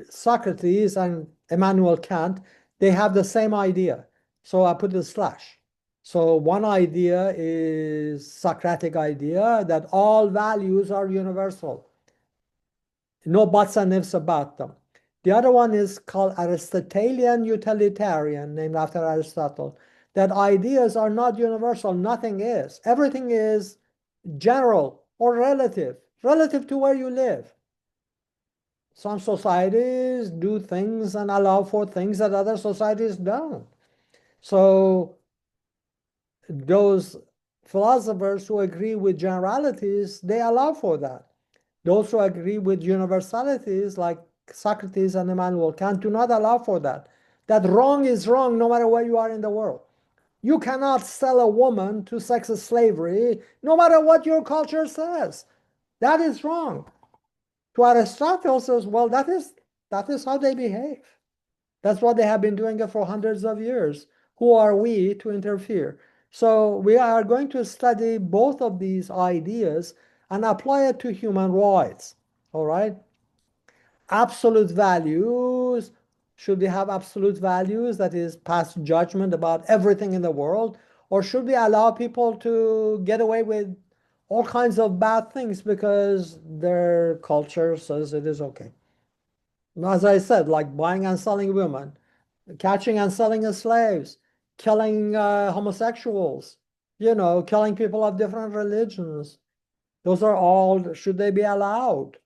Socrates and Immanuel Kant, they have the same idea. So I put the slash. So one idea is Socratic idea that all values are universal. No buts and ifs about them. The other one is called Aristotelian utilitarian, named after Aristotle, that ideas are not universal, nothing is. Everything is general or relative to where you live. Some societies do things and allow for things that other societies don't. So those philosophers who agree with generalities, they allow for that. Those who agree with universalities, like Socrates and Immanuel Kant, do not allow for that. That wrong is wrong no matter where you are in the world. You cannot sell a woman to sex slavery no matter what your culture says. That is wrong. To Aristotle says, well, that is how they behave. That's what they have been doing it for hundreds of years. Who are we to interfere? So we are going to study both of these ideas and apply it to human rights. All right? Absolute values. Should we have absolute values, that is, pass judgment about everything in the world? Or should we allow people to get away with all kinds of bad things because their culture says it is okay? As I said, like buying and selling women, catching and selling slaves, killing homosexuals, killing people of different religions. Those are all, should they be allowed?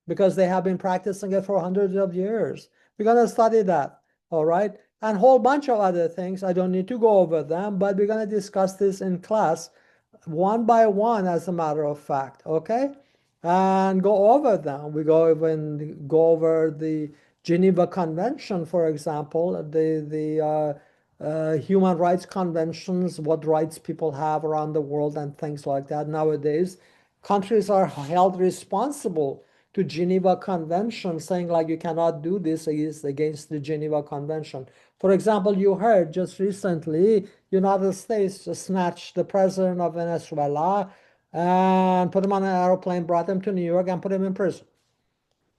Because they have been practicing it for hundreds of years. We're going to study that, all right? And a whole bunch of other things. I don't need to go over them, but we're going to discuss this in class one by one, as a matter of fact, okay? And go over them. We go over the Geneva Convention, for example, the human rights conventions, what rights people have around the world and things like that. Nowadays, countries are held responsible to Geneva Convention, saying like you cannot do this against the Geneva Convention. For example, you heard just recently, United States snatched the president of Venezuela and put him on an airplane, brought him to New York and put him in prison.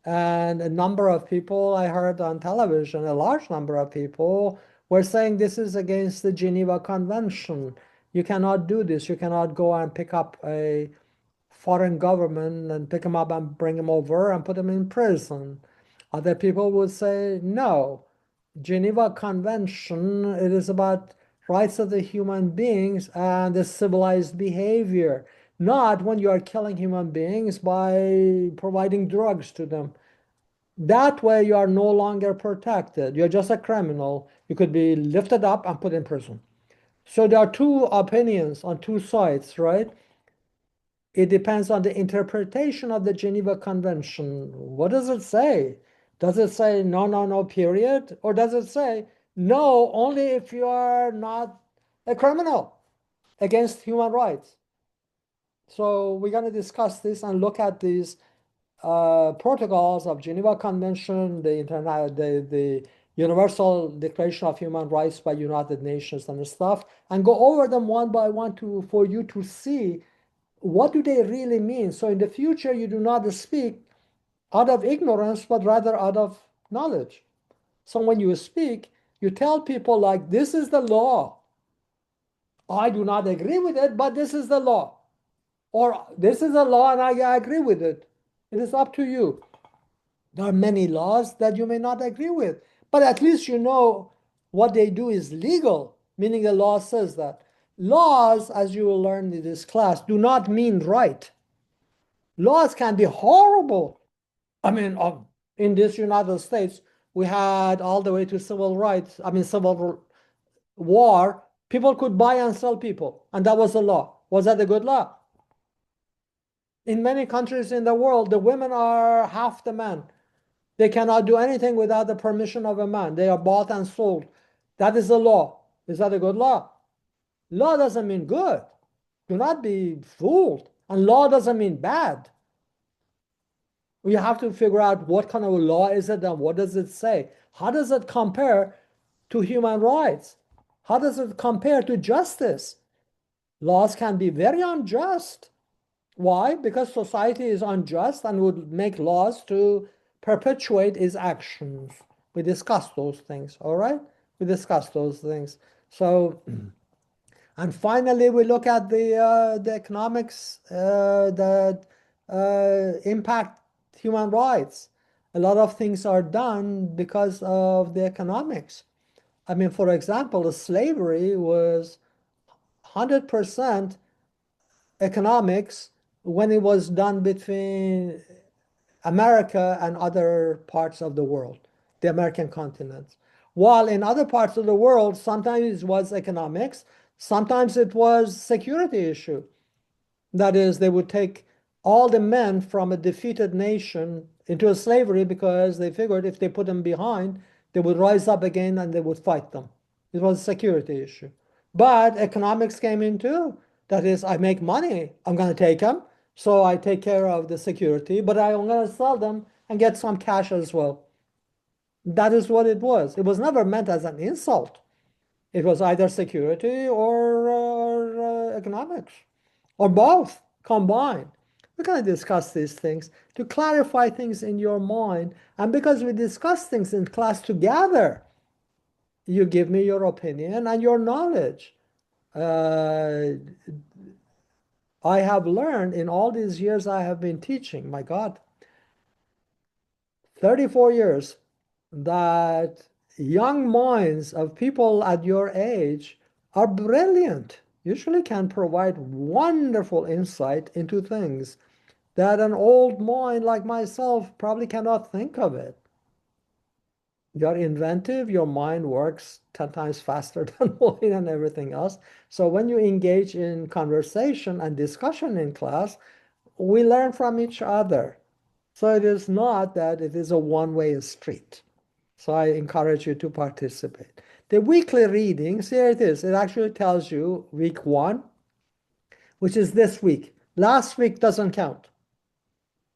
And a number of people I heard on television, a large number of people were saying this is against the Geneva Convention. You cannot do this. You cannot go and pick up a foreign government and pick him up and bring him over and put him in prison. Other people would say, no, Geneva Convention, it is about rights of the human beings and the civilized behavior, not when you are killing human beings by providing drugs to them. That way you are no longer protected. You're just a criminal. You could be lifted up and put in prison. So there are two opinions on two sides, right? It depends on the interpretation of the Geneva Convention. What does it say? Does it say no, no, no, period? Or does it say no, only if you are not a criminal against human rights? So we're going to discuss this and look at these protocols of Geneva Convention, the Universal Declaration of Human Rights by United Nations and stuff, and go over them one by one for you to see what do they really mean. So in the future, you do not speak out of ignorance, but rather out of knowledge. So when you speak, you tell people like, this is the law. I do not agree with it, but this is the law. Or this is the law and I agree with it. It is up to you. There are many laws that you may not agree with, but at least you know what they do is legal, meaning the law says that. Laws, as you will learn in this class, do not mean right. Laws can be horrible. I mean, in this United States, we had all the way to civil rights, civil war, people could buy and sell people, and that was the law. Was that a good law? In many countries in the world, the women are half the men. They cannot do anything without the permission of a man. They are bought and sold. That is the law. Is that a good law? Law doesn't mean good. Do not be fooled. And law doesn't mean bad. We have to figure out what kind of a law is it and what does it say? How does it compare to human rights? How does it compare to justice? Laws can be very unjust. Why? Because society is unjust and would make laws to perpetuate its actions. We discussed those things, all right? We discussed those things. So, and finally, we look at the economics that impact human rights. A lot of things are done because of the economics. I mean, for example, slavery was 100% economics when it was done between America and other parts of the world, the American continent. While in other parts of the world, sometimes it was economics, sometimes it was security issue. That is, they would take all the men from a defeated nation into a slavery because they figured if they put them behind, they would rise up again and they would fight them. It was a security issue. But economics came in too. That is, I make money, I'm going to take them, so I take care of the security, but I'm going to sell them and get some cash as well. That is what it was. It was never meant as an insult. It was either security or economics, or both combined. We're going to discuss these things to clarify things in your mind. And because we discuss things in class together, you give me your opinion and your knowledge. I have learned in all these years I have been teaching, my God, 34 years, that young minds of people at your age are brilliant, usually can provide wonderful insight into things that an old mind like myself probably cannot think of it. You're inventive, your mind works 10 times faster than mine and everything else. So when you engage in conversation and discussion in class, we learn from each other. So it is not that it is a one-way street. So I encourage you to participate. The weekly readings, here it is. It actually tells you week 1, which is this week. Last week doesn't count.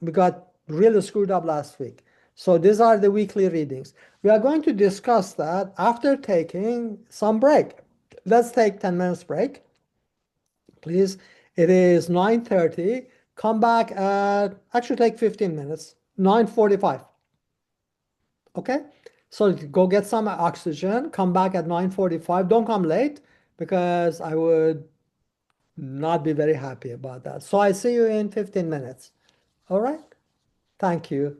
We got really screwed up last week. So these are the weekly readings. We are going to discuss that after taking some break. Let's take 10 minutes break. Please. It is 9:30. Come back at, actually take 15 minutes, 9:45. Okay? So go get some oxygen, come back at 9:45. Don't come late because I would not be very happy about that. So I see you in 15 minutes. All right? Thank you.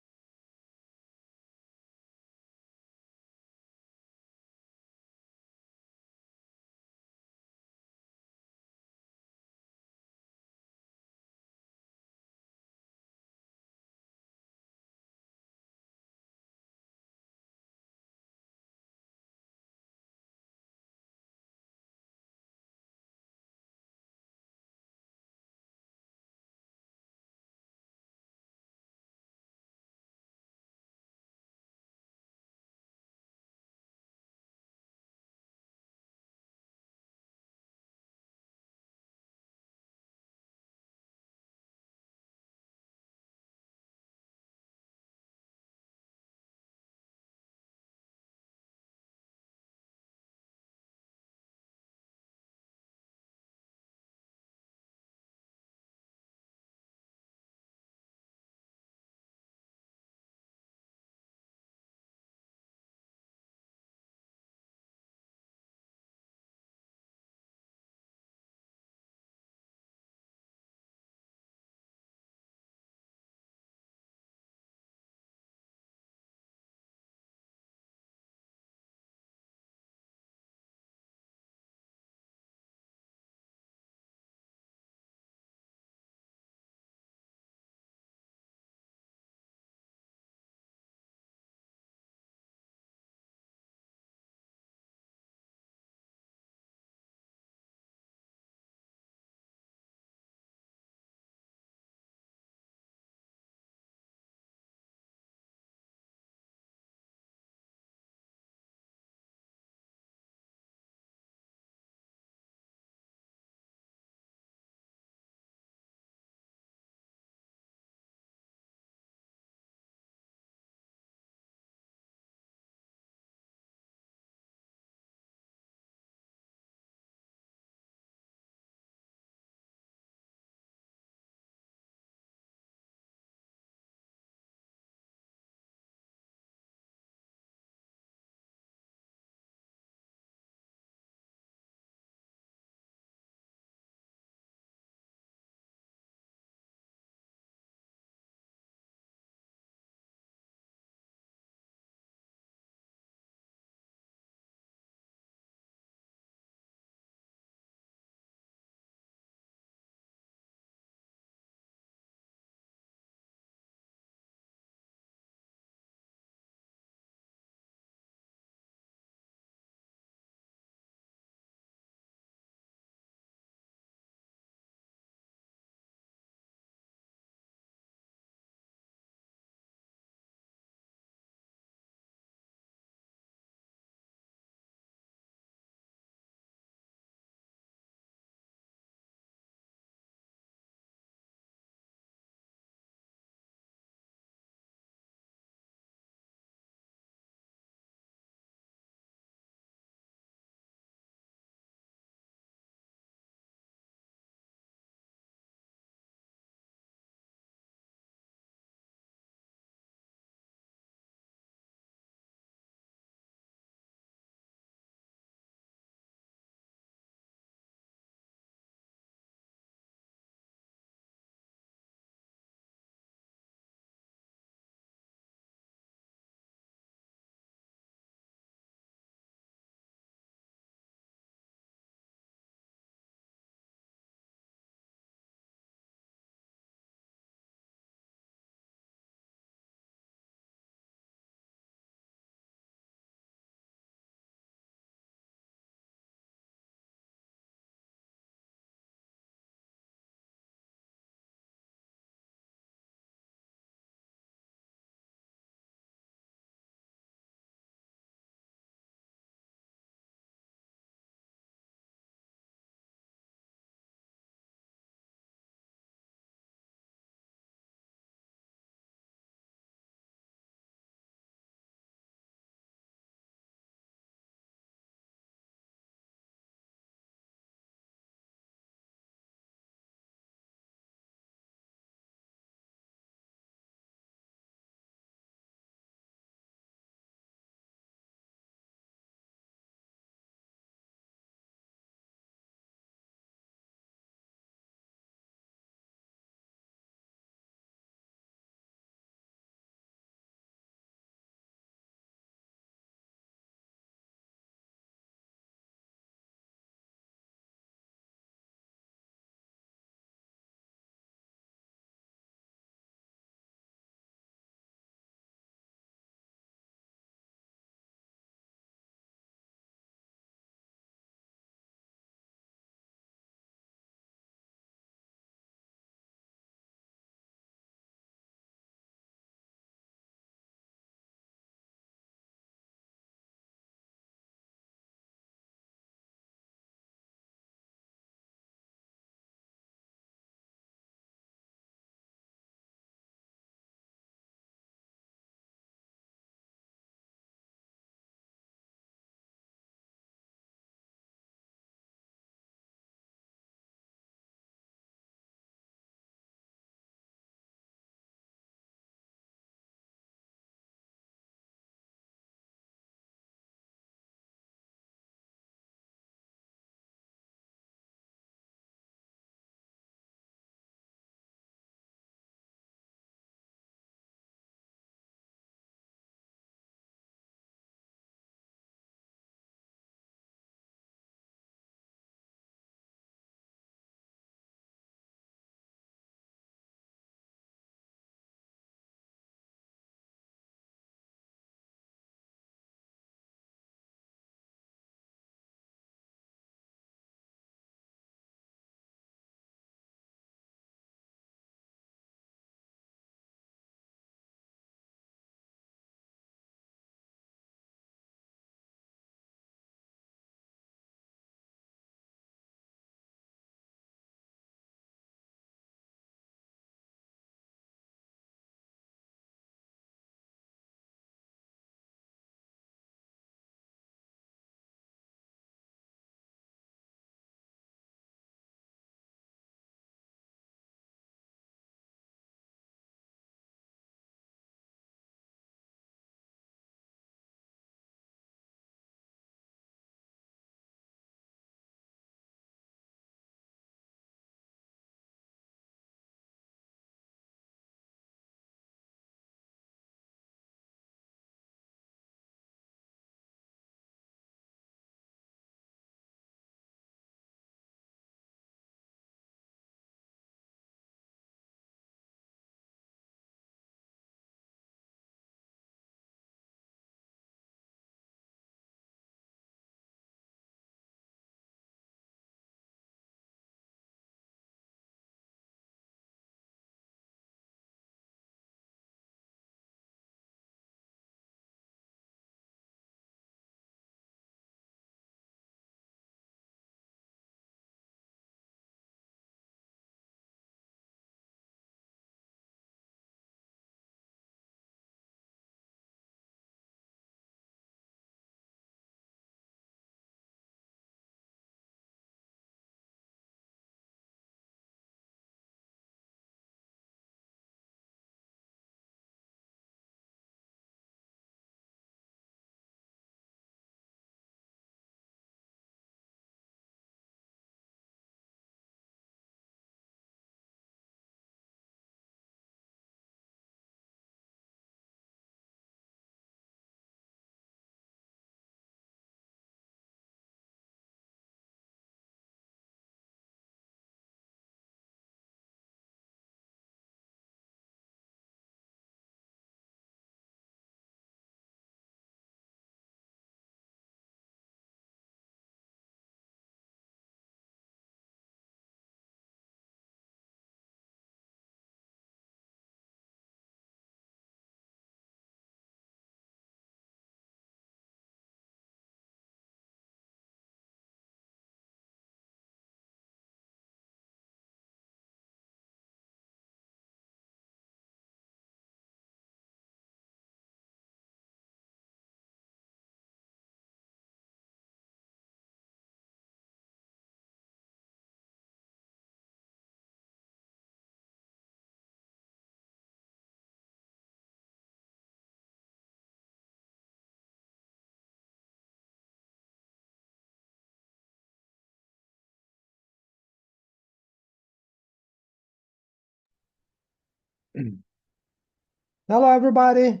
Hello, everybody.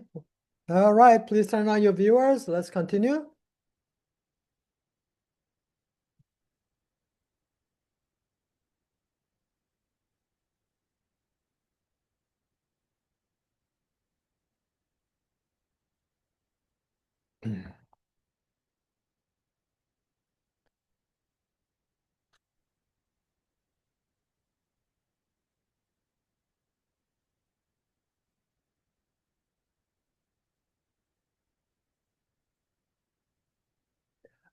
All right, please turn on your viewers. Let's continue.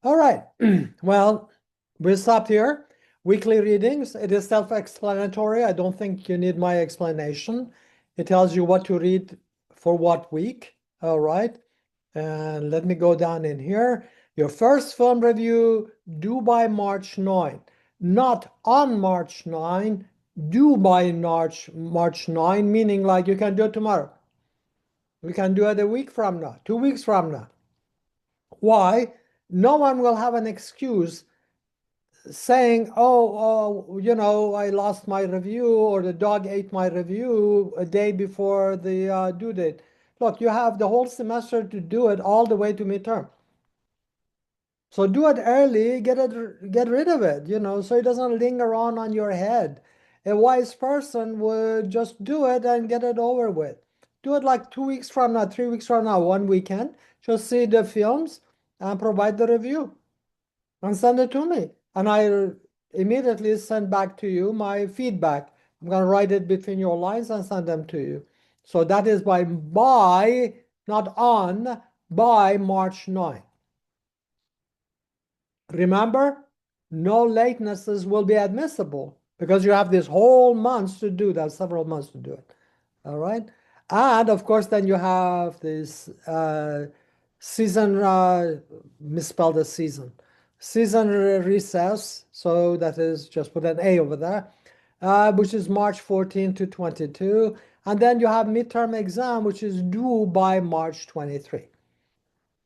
All right. Well, we stopped here. Weekly readings. It is self-explanatory. I don't think you need my explanation. It tells you what to read for what week. All right. And let me go down in here. Your first film review due by March 9. Not on March 9, due by March 9, meaning like you can do it tomorrow. We can do it a week from now, 2 weeks from now. Why? No one will have an excuse saying, oh, I lost my review or the dog ate my review a day before the due date. Look, you have the whole semester to do it all the way to midterm. So do it early, get rid of it, so it doesn't linger on your head. A wise person would just do it and get it over with. Do it like 2 weeks from now, 3 weeks from now, one weekend. Just see the films and provide the review and send it to me. And I immediately send back to you my feedback. I'm going to write it between your lines and send them to you. So that is by, not on, by March 9. Remember, no latenesses will be admissible because you have this whole month to do that, several months to do it. All right. And of course, then you have this season, misspelled as season recess. So that is just put an A over there, which is March 14 to 22. And then you have midterm exam, which is due by March 23.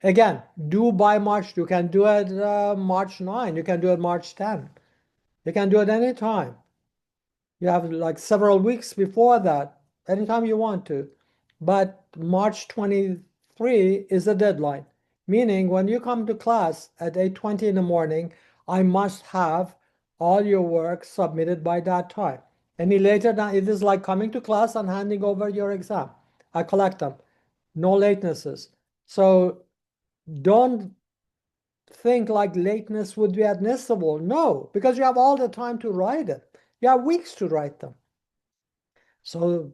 Again, due by March. You can do it March 9. You can do it March 10. You can do it anytime. You have like several weeks before that, anytime you want to. But March 23 is the deadline, meaning when you come to class at 8:20 in the morning, I must have all your work submitted by that time. Any later than it is like coming to class and handing over your exam. I collect them. No latenesses. So don't think like lateness would be admissible. No, because you have all the time to write it. You have weeks to write them. So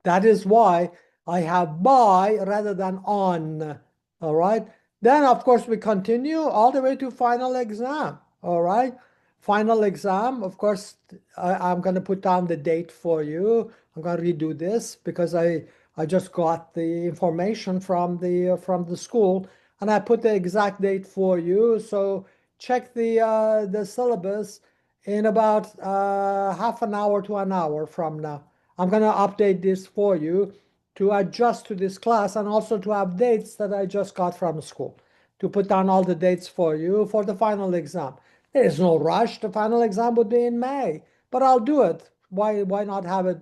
that is why I have by rather than on. All right. Then, of course, we continue all the way to final exam. All right. Final exam, of course, I'm going to put down the date for you. I'm going to redo this because I just got the information from the school and I put the exact date for you. So check the syllabus in about half an hour to an hour from now. I'm going to update this for you to adjust to this class and also to have dates that I just got from school to put down all the dates for you for the final exam. There is no rush. The final exam would be in May, but I'll do it. Why not have it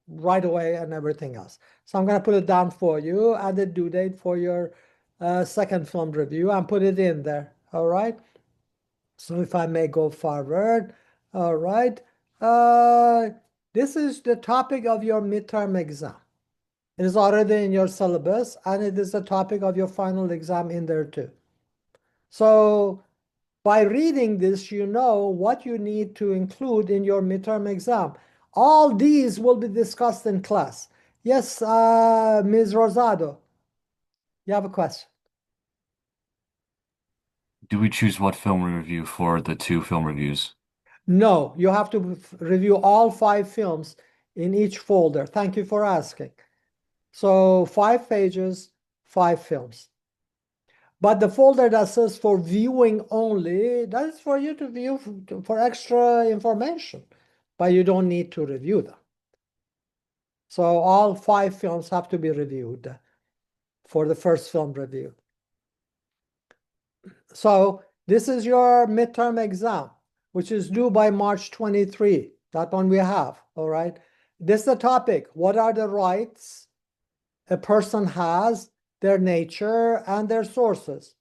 right away and everything else? So I'm going to put it down for you and the due date for your second film review and put it in there. All right. So if I may go forward. All right. This is the topic of your midterm exam. It is already in your syllabus and it is the topic of your final exam in there too. So by reading this, you know what you need to include in your midterm exam. All these will be discussed in class. Yes, Ms. Rosado, you have a question. Do we choose what film we review for the 2 film reviews? No, you have to review all 5 films in each folder. Thank you for asking. So 5 pages, 5 films. But the folder that says for viewing only, that is for you to view for extra information, but you don't need to review them. So all 5 films have to be reviewed for the first film review. So this is your midterm exam, which is due by March 23. That one we have, all right? This is the topic. What are the rights a person has, their nature, and their sources?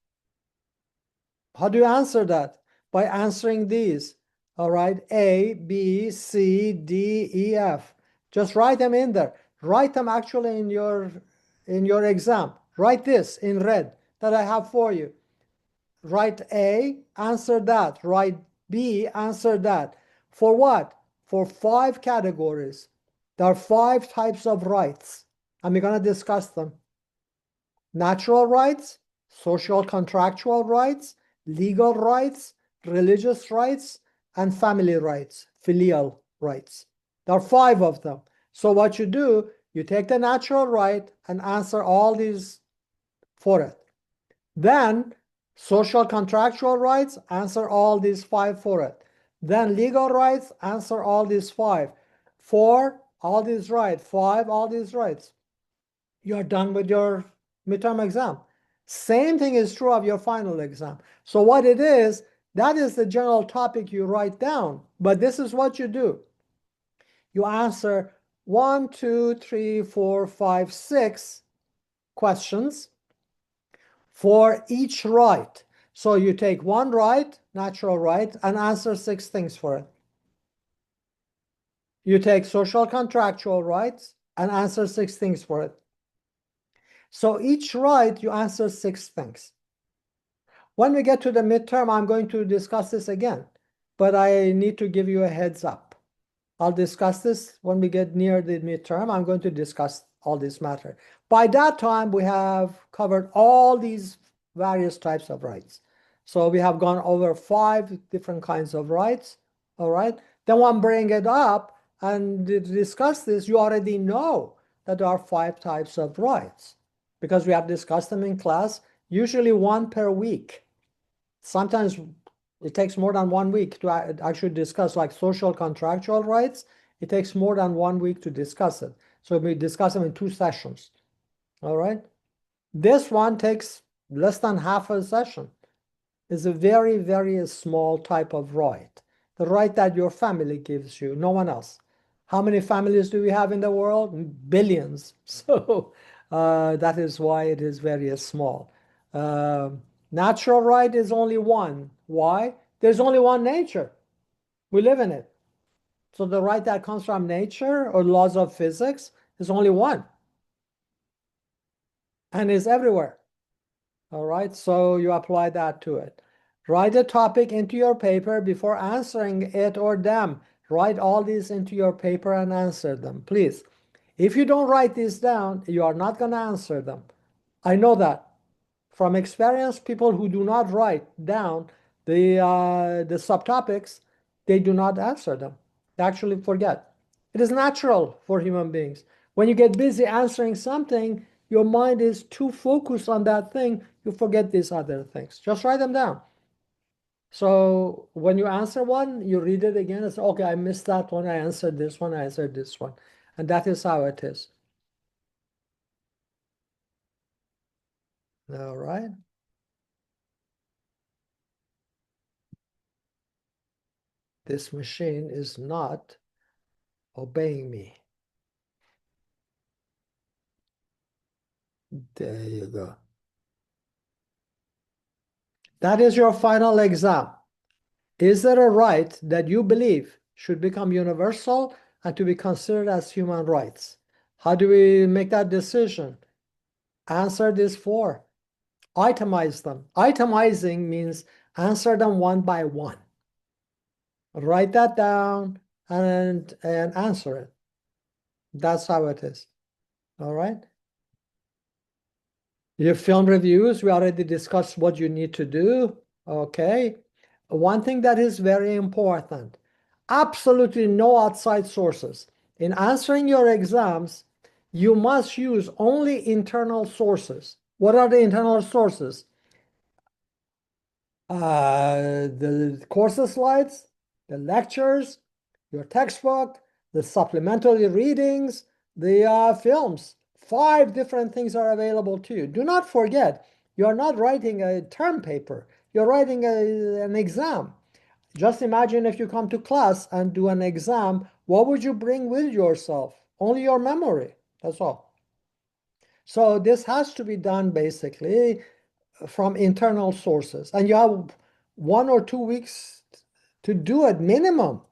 How do you answer that? By answering these. All right, A, B, C, D, E, F. Just write them in there. Write them actually in your exam. Write this in red that I have for you. Write A, answer that. Write B, answer that. For what? For 5 categories. There are 5 types of rights, and we're going to discuss them. Natural rights, social contractual rights, legal rights, religious rights, and family rights, filial rights. There are 5 of them. So what you do, you take the natural right and answer all these for it. Then social contractual rights, answer all these 5 for it. Then legal rights, answer all these 5. 4, all these rights. 5, all these rights. You're done with your midterm exam. Same thing is true of your final exam. So what it is, that is the general topic you write down. But this is what you do. You answer 1, 2, 3, 4, 5, 6 questions for each right. So you take one right, natural right, and answer 6 things for it. You take social contractual rights and answer 6 things for it. So each right, you answer 6 things. When we get to the midterm, I'm going to discuss this again, but I need to give you a heads up. I'll discuss this when we get near the midterm. I'm going to discuss all this matter. By that time, we have covered all these various types of rights. So we have gone over 5 different kinds of rights. All right. Then when I bring it up and discuss this, you already know that there are 5 types of rights because we have discussed them in class, usually 1 per week. Sometimes it takes more than 1 week to actually discuss, like social contractual rights. It takes more than 1 week to discuss it. So we discuss them in 2 sessions. All right. This one takes less than half a session. It's a very, very small type of right. The right that your family gives you, no one else. How many families do we have in the world? Billions. So that is why it is very small. Natural right is only 1. Why? There's only 1 nature. We live in it. So the right that comes from nature or laws of physics is only 1. And is everywhere. All right, so you apply that to it. Write a topic into your paper before answering it or them. Write all these into your paper and answer them, please. If you don't write these down, you are not going to answer them. I know that. From experience, people who do not write down the subtopics, they do not answer them. They actually forget. It is natural for human beings. When you get busy answering something, your mind is too focused on that thing, you forget these other things. Just write them down. So when you answer one, you read it again and say, okay, I missed that one, I answered this one, I answered this one. And that is how it is. All right. This machine is not obeying me. There you go. That is your final exam. Is there a right that you believe should become universal and to be considered as human rights? How do we make that decision? Answer these 4. Itemize them. Itemizing means answer them one by one. Write that down and answer it. That's how it is. All right. Your film reviews, we already discussed what you need to do. Okay. One thing that is very important, absolutely no outside sources. In answering your exams, you must use only internal sources. What are the internal sources? The course slides, the lectures, your textbook, the supplementary readings, the films. 5 different things are available to you. Do not forget, you are not writing a term paper. You're writing an exam. Just imagine if you come to class and do an exam, what would you bring with yourself? Only your memory. That's all. So this has to be done basically from internal sources. And you have 1 or 2 weeks to do it minimum.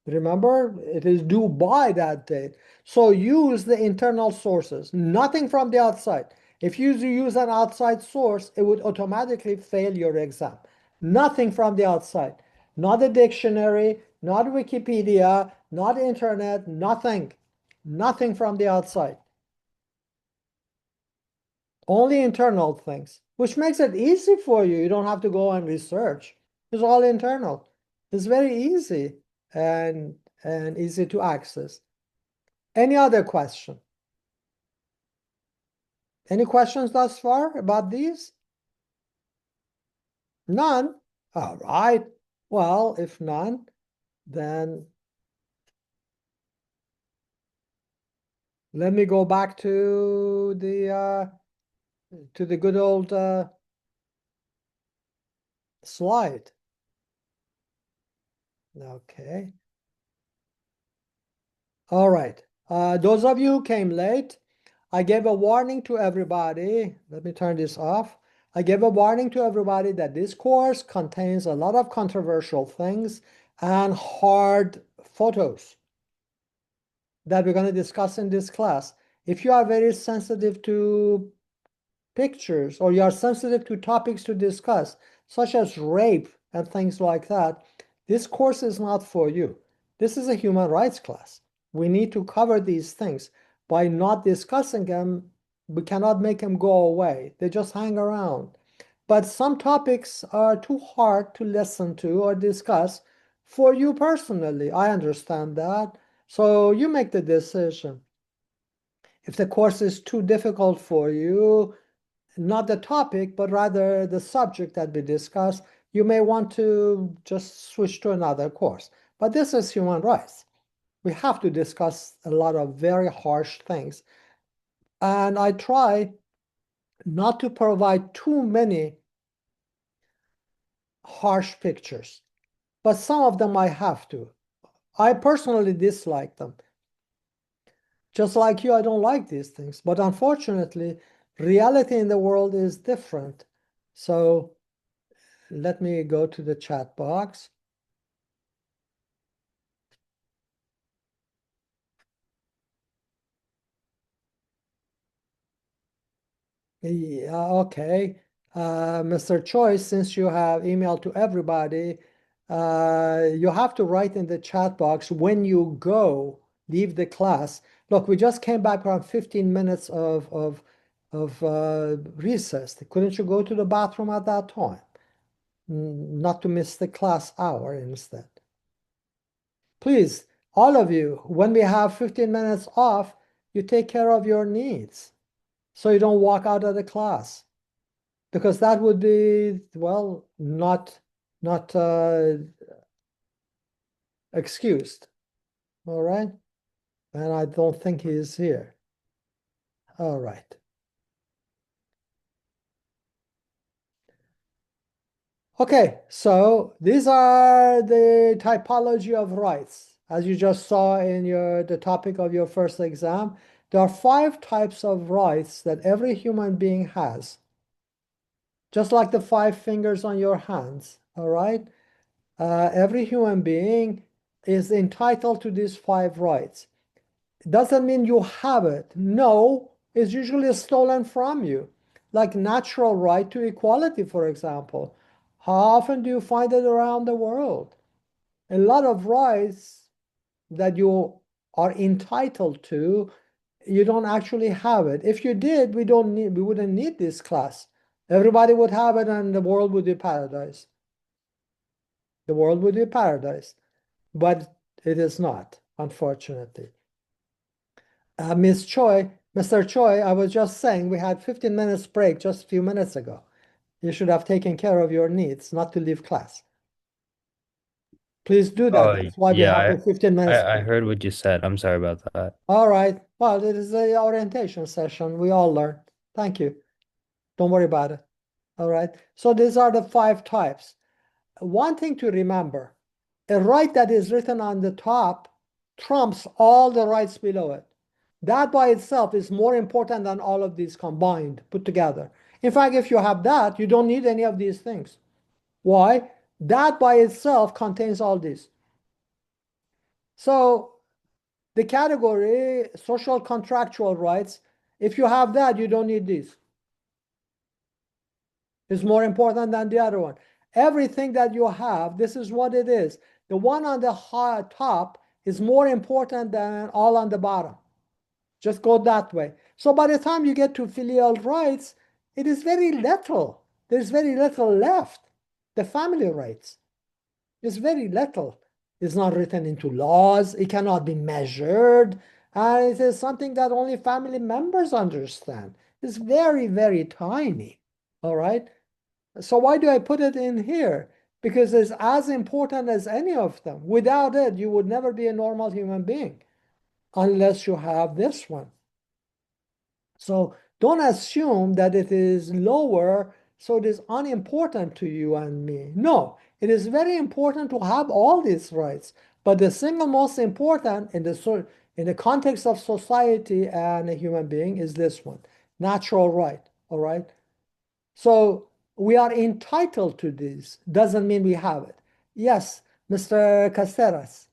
Remember, it is due by that date. So use the internal sources, nothing from the outside. If you use an outside source, it would automatically fail your exam. Nothing from the outside. Not a dictionary, not Wikipedia, not internet, nothing. Nothing from the outside. Only internal things, which makes it easy for you. You don't have to go and research. It's all internal. It's very easy and easy to access. Any other question? Any questions thus far about these? None? All right. Well, if none, then let me go back to the good old slide. Okay. All right. Those of you who came late, I gave a warning to everybody. Let me turn this off. I gave a warning to everybody that this course contains a lot of controversial things and hard photos that we're going to discuss in this class. If you are very sensitive to pictures or you are sensitive to topics to discuss, such as rape and things like that, this course is not for you. This is a human rights class. We need to cover these things. By not discussing them, we cannot make them go away. They just hang around. But some topics are too hard to listen to or discuss for you personally. I understand that. So you make the decision. If the course is too difficult for you, not the topic, but rather the subject that we discuss, you may want to just switch to another course. But this is human rights. We have to discuss a lot of very harsh things. And I try not to provide too many harsh pictures, but some of them I have to. I personally dislike them. Just like you, I don't like these things. But unfortunately, reality in the world is different. So let me go to the chat box. Yeah, okay. Mr. Choi, since you have emailed to everybody, you have to write in the chat box when you go, leave the class. Look, we just came back around 15 minutes of recess. Couldn't you go to the bathroom at that time? Not to miss the class hour instead. Please, all of you, when we have 15 minutes off, you take care of your needs so you don't walk out of the class. Because that would be, well, not excused. All right? And I don't think he is here. All right. Okay, so these are the typology of rights. As you just saw in the topic of your first exam, there are 5 types of rights that every human being has. Just like the 5 fingers on your hands, all right? Every human being is entitled to these 5 rights. It doesn't mean you have it. No, it's usually stolen from you. Like natural right to equality, for example. How often do you find it around the world? A lot of rights that you are entitled to, you don't actually have it. If you did, we wouldn't need this class. Everybody would have it and the world would be paradise. The world would be paradise. But it is not, unfortunately. Ms. Choi, Mr. Choi, I was just saying we had 15 minutes break just a few minutes ago. You should have taken care of your needs, not to leave class. Please do that. Oh, That's why we yeah, have a 15 minutes I break. heard what you said. I'm sorry about that. All right. Well, it is a orientation session. We all learn. Thank you. Don't worry about it. All right. So these are the 5 types. one thing to remember, a right that is written on the top trumps all the rights below it. That by itself is more important than all of these combined, put together. In fact, if you have that, you don't need any of these things. Why? That by itself contains all these. So the category social contractual rights, if you have that, you don't need these. It's more important than the other one. Everything that you have, this is what it is. The one on the top is more important than all on the bottom. Just go that way. So by the time you get to filial rights, it is very little. There's very little left. The family rights is very little. It's not written into laws. It cannot be measured. And it is something that only family members understand. It's very, very tiny. All right. So why do I put it in here? Because it's as important as any of them. Without it, you would never be a normal human being unless you have this one. So don't assume that it is lower, so it is unimportant to you and me. No, it is very important to have all these rights. But the single most important in the context of society and a human being is this one, natural right. All right. So we are entitled to this. Doesn't mean we have it. Yes, Mr. Casteras.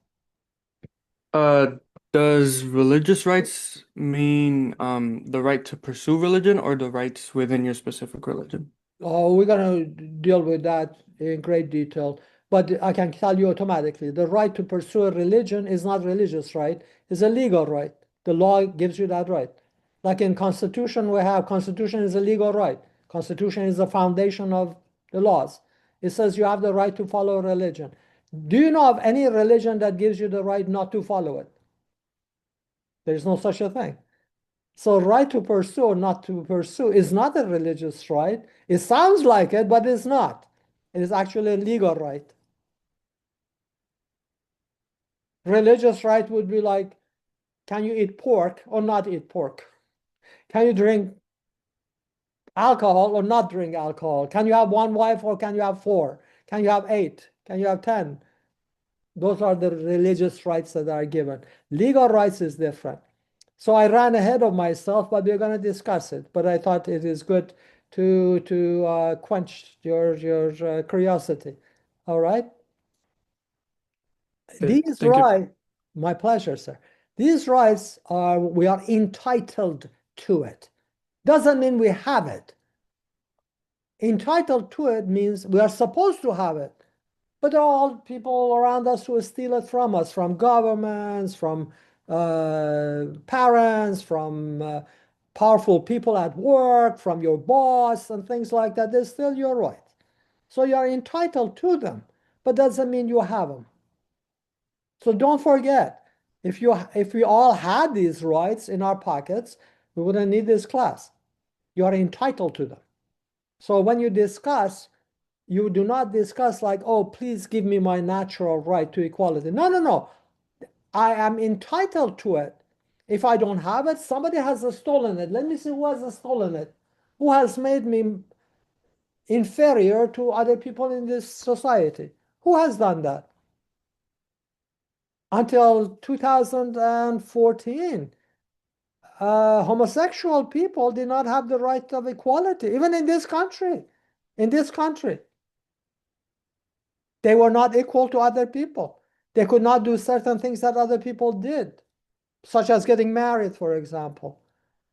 Does religious rights mean the right to pursue religion or the rights within your specific religion? Oh, we're going to deal with that in great detail. But I can tell you automatically, the right to pursue a religion is not religious right. It's a legal right. The law gives you that right. Like in Constitution, we have Constitution is a legal right. Constitution is the foundation of the laws. It says you have the right to follow a religion. Do you know of any religion that gives you the right not to follow it? There's no such a thing. So right to pursue or not to pursue is not a religious right. It sounds like it, but it's not. It is actually a legal right. Religious right would be like, can you eat pork or not eat pork? Can you drink alcohol or not drink alcohol? Can you have one wife or can you have four? Can you have 8? Can you have 10? Those are the religious rights that are given. Legal rights is different. So I ran ahead of myself, but we're going to discuss it. But I thought it is good to quench your curiosity. All right? Okay, These thank you. rights, my pleasure, sir. These rights we are entitled to it. Doesn't mean we have it. Entitled to it means we are supposed to have it. But there are all people around us who steal it from us, from governments, from parents, from powerful people at work, from your boss, and things like that. They're still your right. So you are entitled to them, but doesn't mean you have them. So don't forget, if we all had these rights in our pockets, we wouldn't need this class. You are entitled to them. So when you discuss, you do not discuss like, oh, please give me my natural right to equality. No, no, no. I am entitled to it. If I don't have it, somebody has stolen it. Let me see who has stolen it. Who has made me inferior to other people in this society? Who has done that? Until 2014, homosexual people did not have the right of equality, even in this country. In this country. They were not equal to other people. They could not do certain things that other people did, such as getting married, for example.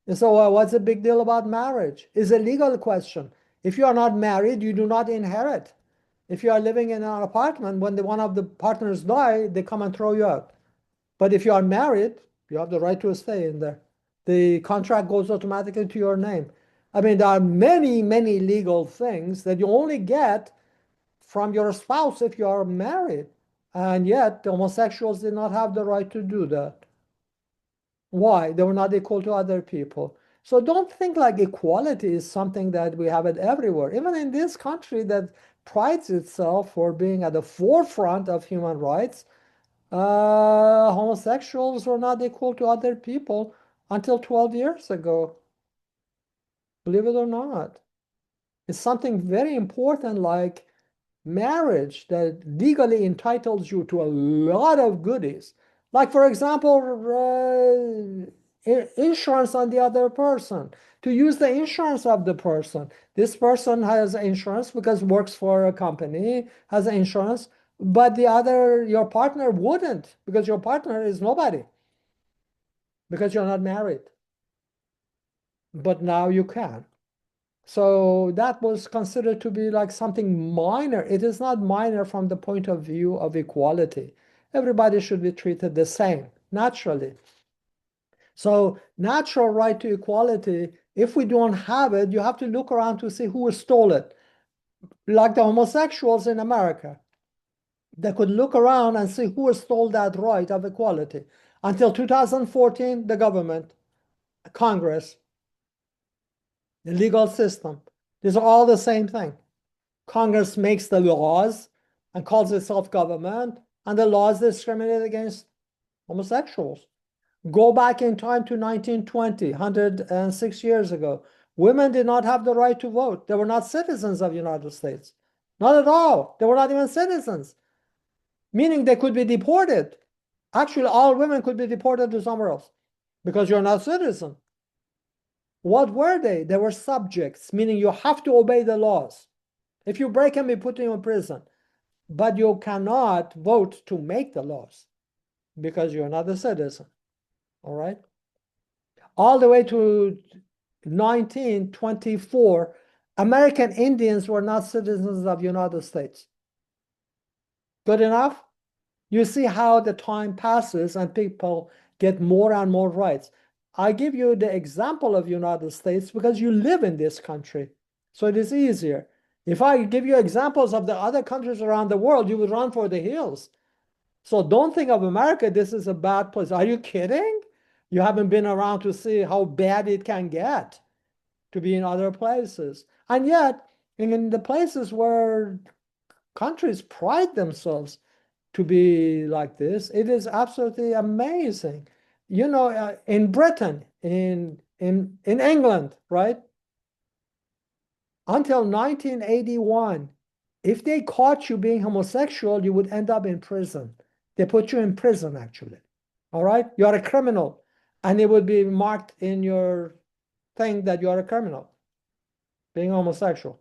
And so what's the big deal about marriage? It's a legal question. If you are not married, you do not inherit. If you are living in an apartment, when one of the partners die, they come and throw you out. But if you are married, you have the right to stay in there. The contract goes automatically to your name. I mean, there are many, many legal things that you only get from your spouse if you are married. And yet, the homosexuals did not have the right to do that. Why? They were not equal to other people. So don't think like equality is something that we have it everywhere. Even in this country that prides itself for being at the forefront of human rights, homosexuals were not equal to other people until 12 years ago. Believe it or not. It's something very important like marriage that legally entitles you to a lot of goodies. Like, for example, insurance on the other person, to use the insurance of the person. This person has insurance because works for a company, has insurance, but your partner wouldn't, because your partner is nobody, because you're not married. But now you can. So that was considered to be like something minor. It is not minor from the point of view of equality. Everybody should be treated the same, naturally. So natural right to equality, if we don't have it, you have to look around to see who stole it. Like the homosexuals in America. They could look around and see who stole that right of equality. Until 2014, the government, Congress, the legal system. These are all the same thing. Congress makes the laws and calls itself government, and the laws discriminate against homosexuals. Go back in time to 1920, 106 years ago. Women did not have the right to vote. They were not citizens of the United States. Not at all. They were not even citizens, meaning they could be deported. Actually, all women could be deported to somewhere else because you're not a citizen. What were they? They were subjects, meaning you have to obey the laws. If you break them, we put you in prison. But you cannot vote to make the laws because you're not a citizen. All right? All the way to 1924, American Indians were not citizens of the United States. Good enough? You see how the time passes and people get more and more rights. I give you the example of United States because you live in this country. So it is easier. If I give you examples of the other countries around the world, you would run for the hills. So don't think of America, this is a bad place. Are you kidding? You haven't been around to see how bad it can get to be in other places. And yet, in the places where countries pride themselves to be like this, it is absolutely amazing. You know, in Britain, in England, right? Until 1981, if they caught you being homosexual, you would end up in prison. They put you in prison, actually. All right? You are a criminal. And it would be marked in your thing that you are a criminal, being homosexual.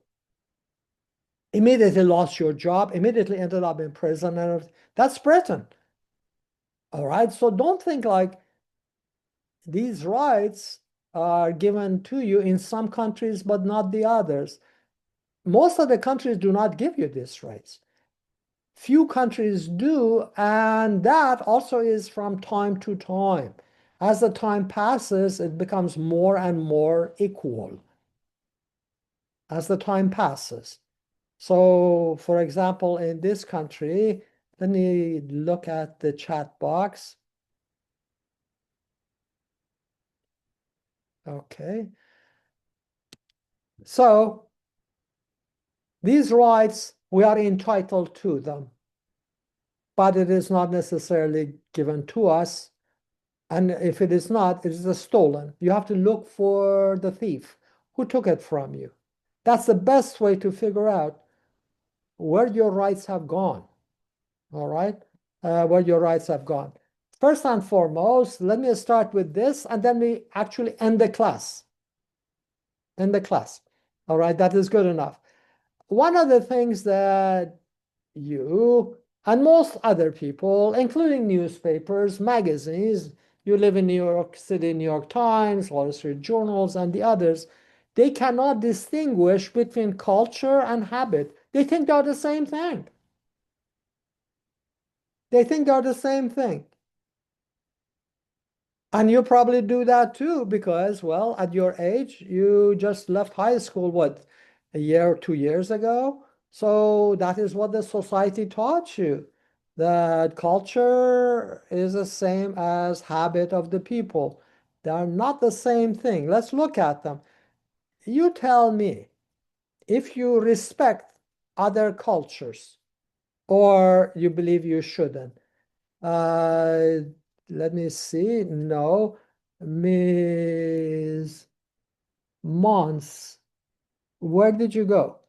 Immediately lost your job, immediately ended up in prison. And that's Britain. All right? So don't think like these rights are given to you in some countries, but not the others. Most of the countries do not give you these rights. Few countries do, and that also is from time to time. As the time passes, it becomes more and more equal as the time passes. So, for example, in this country, let me look at the chat box. Okay. So, these rights, we are entitled to them, but it is not necessarily given to us. And if it is not, it is stolen. You have to look for the thief who took it from you. That's the best way to figure out where your rights have gone. All right? Where your rights have gone. First and foremost, let me start with this, and then we actually end the class. End the class. All right? That is good enough. One of the things that you and most other people, including newspapers, magazines, you live in New York City, New York Times, Wall Street Journals, and the others, they cannot distinguish between culture and habit. They think they're the same thing. They think they're the same thing. And you probably do that too because, well, at your age, you just left high school, what, a year or 2 years ago? So that is what the society taught you, that culture is the same as habit of the people. They are not the same thing. Let's look at them. You tell me if you respect other cultures or you believe you shouldn't. Let me see. No. Ms. Mons, where did you go?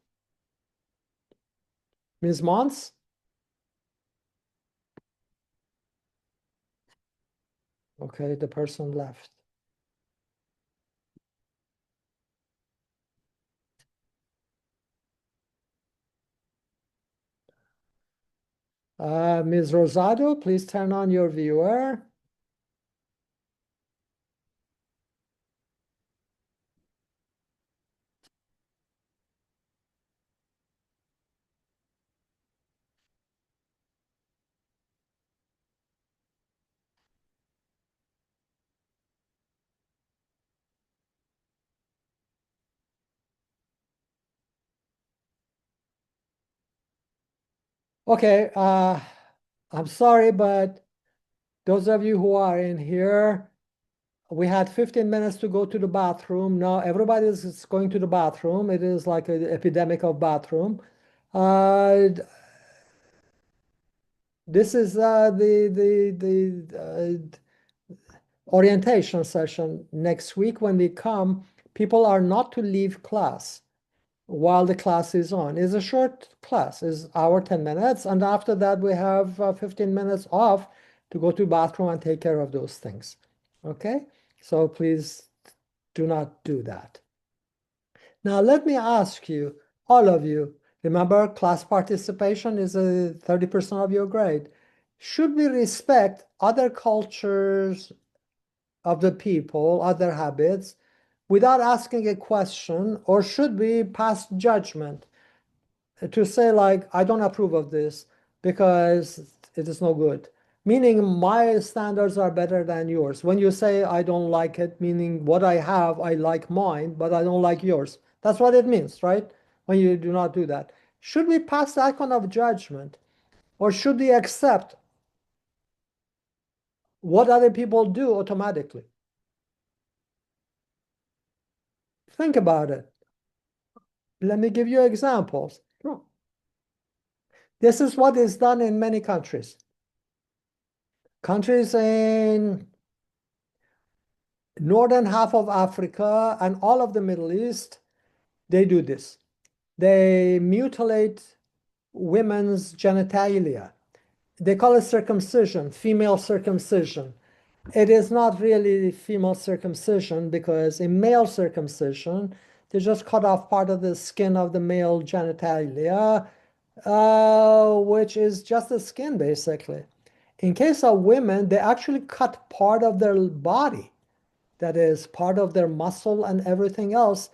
Ms. Mons? Okay, the person left. Ms. Rosado, please turn on your viewer. Okay, I'm sorry, but those of you who are in here, we had 15 minutes to go to the bathroom. Now everybody is going to the bathroom. It is like an epidemic of bathroom. This is the orientation session next week. When we come, people are not to leave class while the class is on. It's a short class, is hour 10 minutes, and after that we have 15 minutes off to go to bathroom and take care of those things. Okay, so please do not do that. Now let me ask you, all of you, remember class participation is a 30% of your grade. Should we respect other cultures of the people, other habits, without asking a question, or should we pass judgment to say like, I don't approve of this because it is no good? Meaning my standards are better than yours. When you say I don't like it, meaning what I have, I like mine, but I don't like yours. That's what it means, right? When you do not do that. Should we pass that kind of judgment, or should we accept what other people do automatically? Think about it. Let me give you examples. This is what is done in many countries. Countries in northern half of Africa and all of the Middle East, they do this. They mutilate women's genitalia. They call it circumcision, female circumcision. It is not really female circumcision, because in male circumcision, they just cut off part of the skin of the male genitalia, which is just the skin, basically. In case of women, they actually cut part of their body, that is part of their muscle and everything else,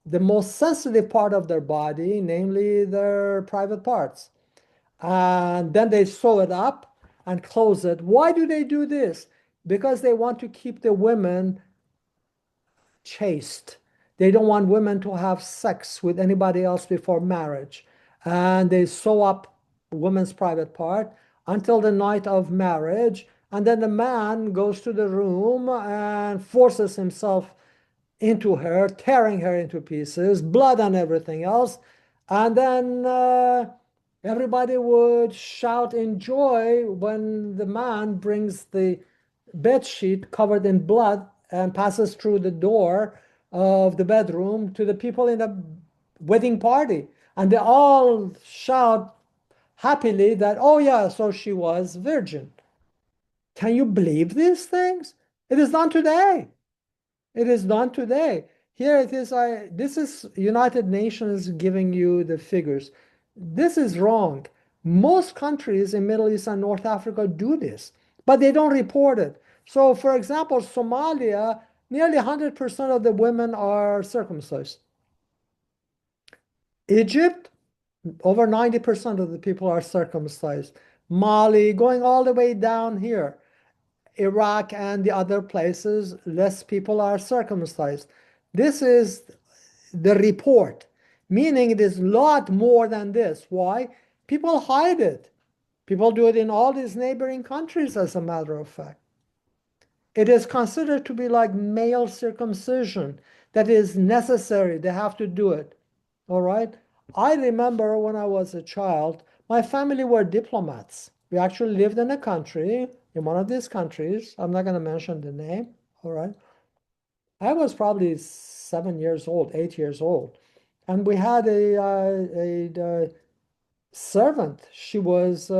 the most sensitive part of their body, namely their private parts. And then they sew it up and close it. Why do they do this? Because they want to keep the women chaste. They don't want women to have sex with anybody else before marriage. And they sew up woman's private part until the night of marriage. And then the man goes to the room and forces himself into her, tearing her into pieces, blood and everything else. And then everybody would shout in joy when the man brings the bed sheet covered in blood and passes through the door of the bedroom to the people in the wedding party. And they all shout happily that, oh yeah, so she was virgin. Can you believe these things? It is done today. It is done today. Here it is. This is United Nations giving you the figures. This is wrong. Most countries in Middle East and North Africa do this, but they don't report it. So, for example, Somalia, nearly 100% of the women are circumcised. Egypt, over 90% of the people are circumcised. Mali, going all the way down here. Iraq and the other places, less people are circumcised. This is the report, meaning it is a lot more than this. Why? People hide it. People do it in all these neighboring countries, as a matter of fact. It is considered to be like male circumcision, that is necessary. They have to do it. All right? I remember when I was a child, my family were diplomats. We actually lived in a country, in one of these countries. I'm not going to mention the name. All right? I was probably 7 years old, 8 years old. And we had a servant. She was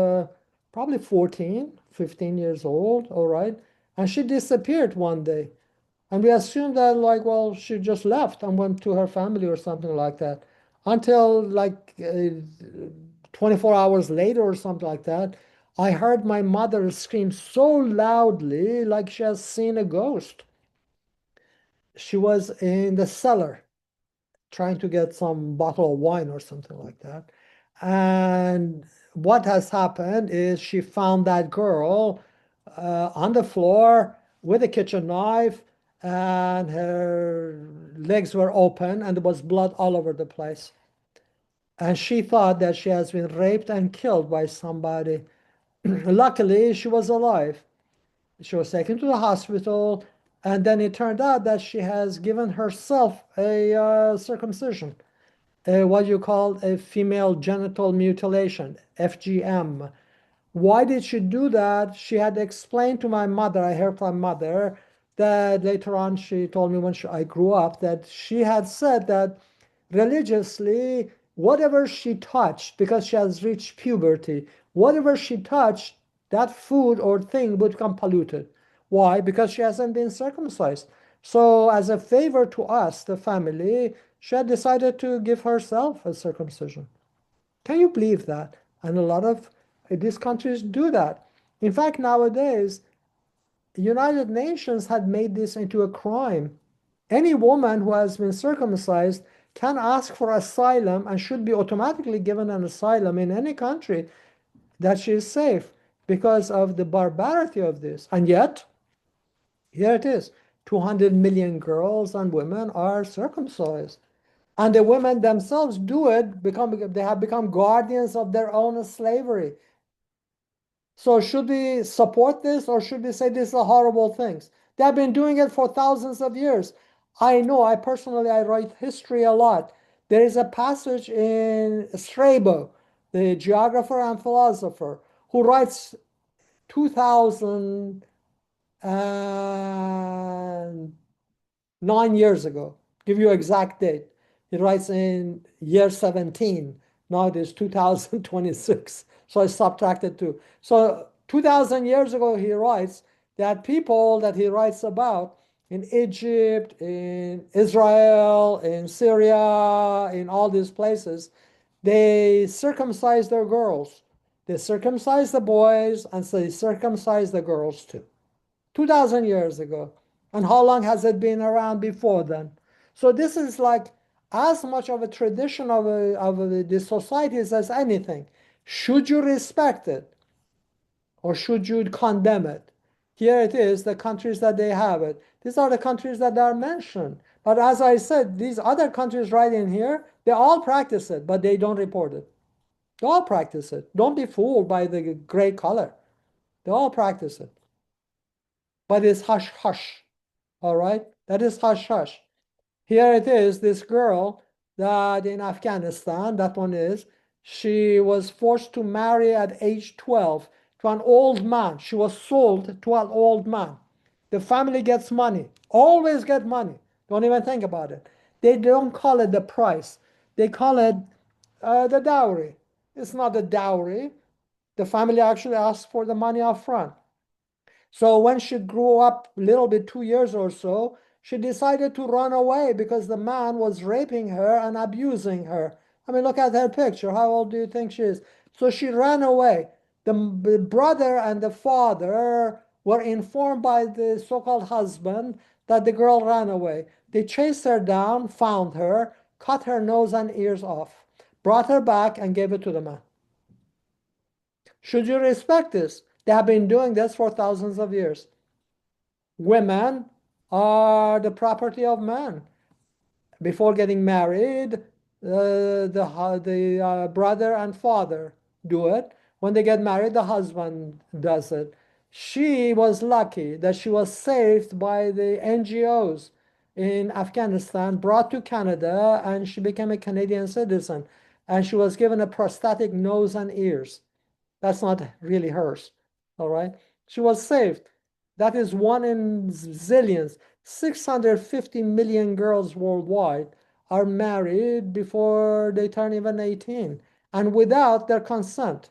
probably 14, 15 years old, all right? And she disappeared one day. And we assumed that, like, well, she just left and went to her family or something like that. Until like 24 hours later or something like that, I heard my mother scream so loudly, like she has seen a ghost. She was in the cellar trying to get some bottle of wine or something like that. And what has happened is she found that girl on the floor with a kitchen knife, and her legs were open, and there was blood all over the place. And she thought that she has been raped and killed by somebody. Luckily, she was alive. She was taken to the hospital, and then it turned out that she has given herself a circumcision, what you call a female genital mutilation, FGM. Why did she do that? She had explained to my mother, I heard from my mother, that later on she told me when I grew up, that she had said that religiously, whatever she touched, because she has reached puberty, whatever she touched, that food or thing would become polluted. Why? Because she hasn't been circumcised. So, as a favor to us, the family, she had decided to give herself a circumcision. Can you believe that? And a lot of these countries do that. In fact, nowadays, the United Nations had made this into a crime. Any woman who has been circumcised can ask for asylum and should be automatically given an asylum in any country that she is safe because of the barbarity of this. And yet, here it is, 200 million girls and women are circumcised. And the women themselves do it, they have become guardians of their own slavery. So should we support this, or should we say this is a horrible thing? They have been doing it for thousands of years. I know, I write history a lot. There is a passage in Strabo, the geographer and philosopher, who writes 2009 years ago. Give you exact date. He writes in year 17. Now it is 2026. So I subtracted 2. So 2000 years ago, he writes that people that he writes about in Egypt, in Israel, in Syria, in all these places, they circumcise their girls. They circumcise the boys, and so they circumcise the girls too. 2000 years ago. And how long has it been around before then? So this is like as much of a tradition of the societies as anything. Should you respect it, or should you condemn it? Here it is, the countries that they have it. These are the countries that are mentioned. But as I said, these other countries right in here, they all practice it, but they don't report it. They all practice it. Don't be fooled by the gray color. They all practice it. But it's hush hush. All right? That is hush hush. Here it is, this girl that in Afghanistan, that one is, she was forced to marry at age 12 to an old man. She was sold to an old man. The family gets money, always get money. Don't even think about it. They don't call it the price. They call it the dowry. It's not a dowry. The family actually asks for the money up front. So when she grew up a little bit, 2 years or so, she decided to run away because the man was raping her and abusing her. I mean, look at her picture. How old do you think she is? So she ran away. The brother and the father were informed by the so-called husband that the girl ran away. They chased her down, found her, cut her nose and ears off, brought her back, and gave it to the man. Should you respect this? They have been doing this for thousands of years. Women are the property of men. Before getting married, the brother and father do it. When they get married, the husband does it. She was lucky that she was saved by the NGOs in Afghanistan, brought to Canada, and she became a Canadian citizen. And she was given a prosthetic nose and ears. That's not really hers. All right. She was saved. That is one in zillions. 650 million girls worldwide are married before they turn even 18. and without their consent.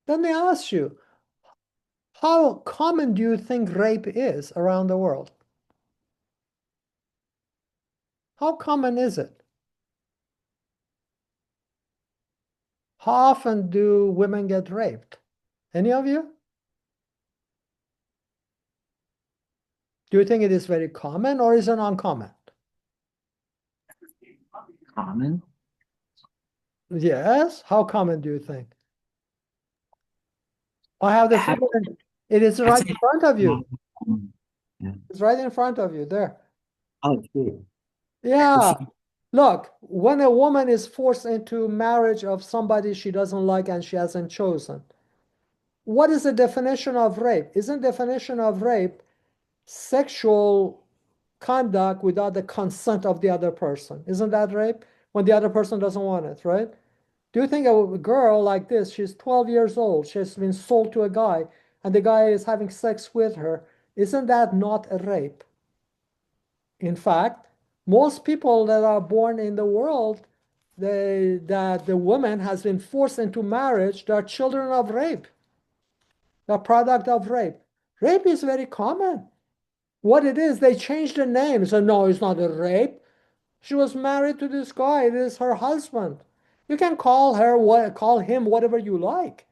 Let me ask you, how common do you think rape is around the world? How common is it? How often do women get raped? Any of you? Do you think it is very common or is it uncommon? Common? Yes. How common do you think? I have the Have- figure. It is right in front of you. Yeah. It's right in front of you there. Oh, true. Yeah. Look, when a woman is forced into marriage of somebody she doesn't like and she hasn't chosen, what is the definition of rape? Isn't definition of rape sexual conduct without the consent of the other person? Isn't that rape? When the other person doesn't want it, right? Do you think a girl like this, she's 12 years old, she's been sold to a guy, and the guy is having sex with her, isn't that not a rape? In fact, most people that are born in the world, that the woman has been forced into marriage, they are children of rape. They're product of rape. Rape is very common. What it is, they changed the name. So no, it's not a rape. She was married to this guy. It is her husband. You can call him whatever you like.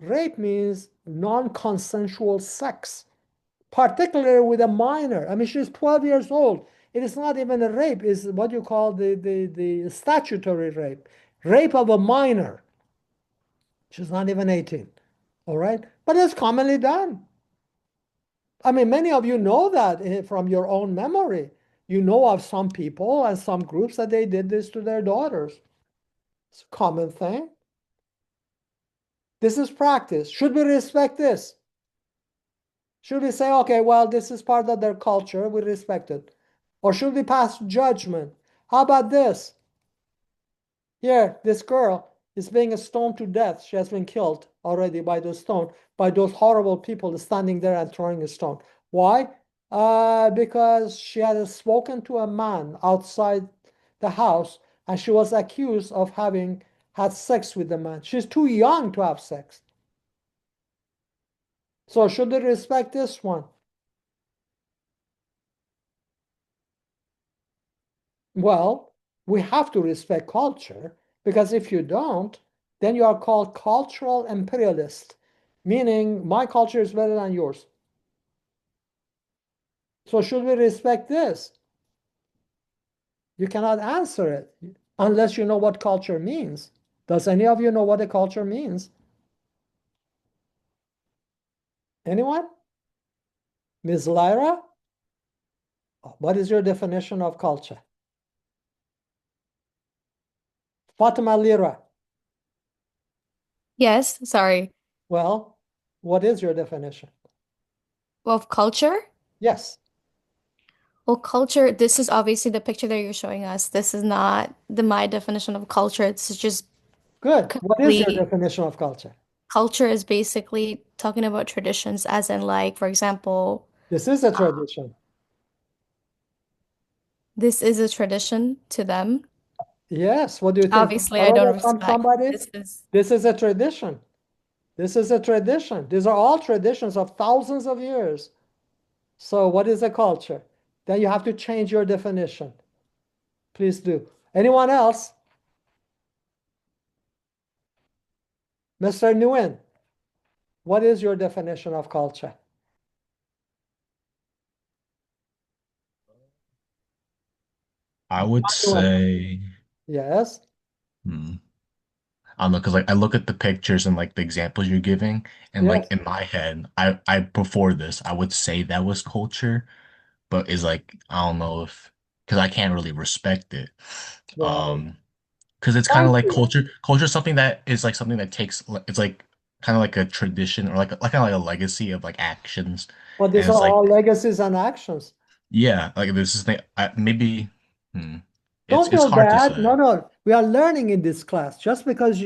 Rape means non-consensual sex, particularly with a minor. I mean, she's 12 years old. It is not even a rape. It's what you call the statutory rape. Rape of a minor. She's not even 18. All right? But it's commonly done. I mean, many of you know that from your own memory. You know of some people and some groups that they did this to their daughters. It's a common thing. This is practice. Should we respect this? Should we say, okay, well, this is part of their culture, we respect it? Or should we pass judgment? How about this? Here, this girl is being stoned to death. She has been killed already by those stone, by those horrible people standing there and throwing a stone. Why? Because she had spoken to a man outside the house and she was accused of having had sex with the man. She's too young to have sex. So should we respect this one? Well, we have to respect culture because if you don't, then you are called cultural imperialist, meaning my culture is better than yours. So should we respect this? You cannot answer it unless you know what culture means. Does any of you know what a culture means? Anyone? Ms. Lyra? What is your definition of culture? Fatima Lira. Yes, sorry. Well, what is your definition? Of culture? Yes. Well, culture, this is obviously the picture that you're showing us. This is not my definition of culture. It's just Good. What is your complete definition of culture? culture is basically talking about traditions, as in, like, for example, This is a tradition. this is a tradition to them. Yes. What do you think? Obviously, I don't Borrowed from respect. somebody? This is This is a tradition. This is a tradition. These are all traditions of thousands of years. So what is a culture? Then you have to change your definition. Please do. Anyone else? Mr. Nguyen, what is your definition of culture? I would say, Yes. I don't know, because like I look at the pictures and like the examples you're giving, and Yes. like in my head, I before this, I would say that was culture, but is like I don't know if because I can't really respect it. Right. Because it's kind of like Thank you. culture. Culture is something that is like something that takes. It's like kind of like a tradition or like kind of like a legacy of like actions, But and these are it's like all legacies and actions. yeah, like this is maybe Don't it's feel hard to bad. say. No, no. We are learning in this class. Just because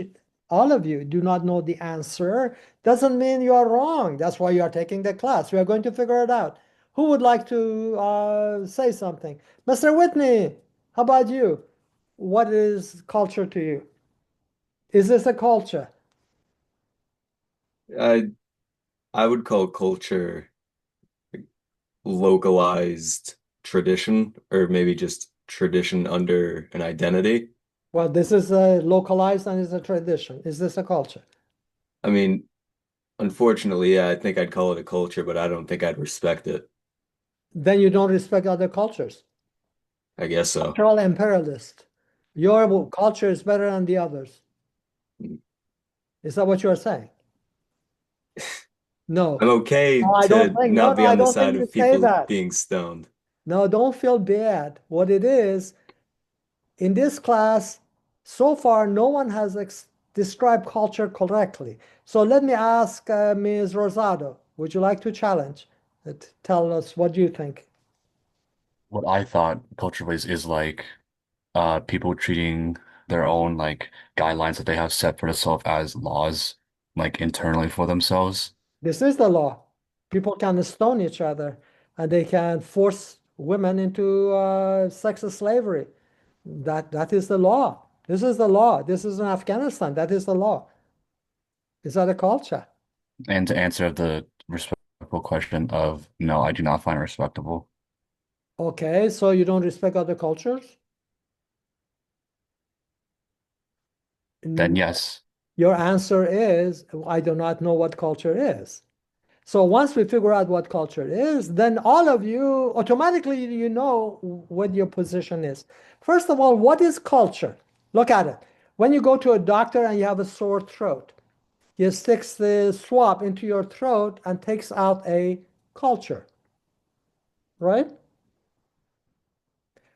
all of you do not know the answer doesn't mean you are wrong. That's why you are taking the class. We are going to figure it out. Who would like to say something? Mr. Whitney, how about you? what is culture to you? Is this a culture? I would call culture localized tradition, or maybe just tradition under an identity. Well, this is a localized and is a tradition. Is this a culture? I mean, unfortunately, yeah, I think I'd call it a culture, but I don't think I'd respect it. Then you don't respect other cultures. I guess so. Cultural imperialist. Your culture is better than the others. Is that what you're saying? No. I'm okay No, I don't to think, not be no, I on the don't side think you of say people that. being stoned. No, don't feel bad. What it is, in this class, so far, no one has described culture correctly. So let me ask Ms. Rosado, would you like to challenge? Tell us what you think. What I thought culture was is like people treating their own like guidelines that they have set for themselves as laws, like internally for themselves. This is the law. People can stone each other and they can force women into sex slavery. That is the law. This is the law. This is in Afghanistan. That is the law. Is that a culture? And to answer the respectful question of no, I do not find it respectable. Okay, so you don't respect other cultures? Then yes. Your answer is, I do not know what culture is. So once we figure out what culture is, then all of you automatically you know what your position is. First of all, what is culture? Look at it. When you go to a doctor and you have a sore throat, he sticks the swab into your throat and takes out a culture, right?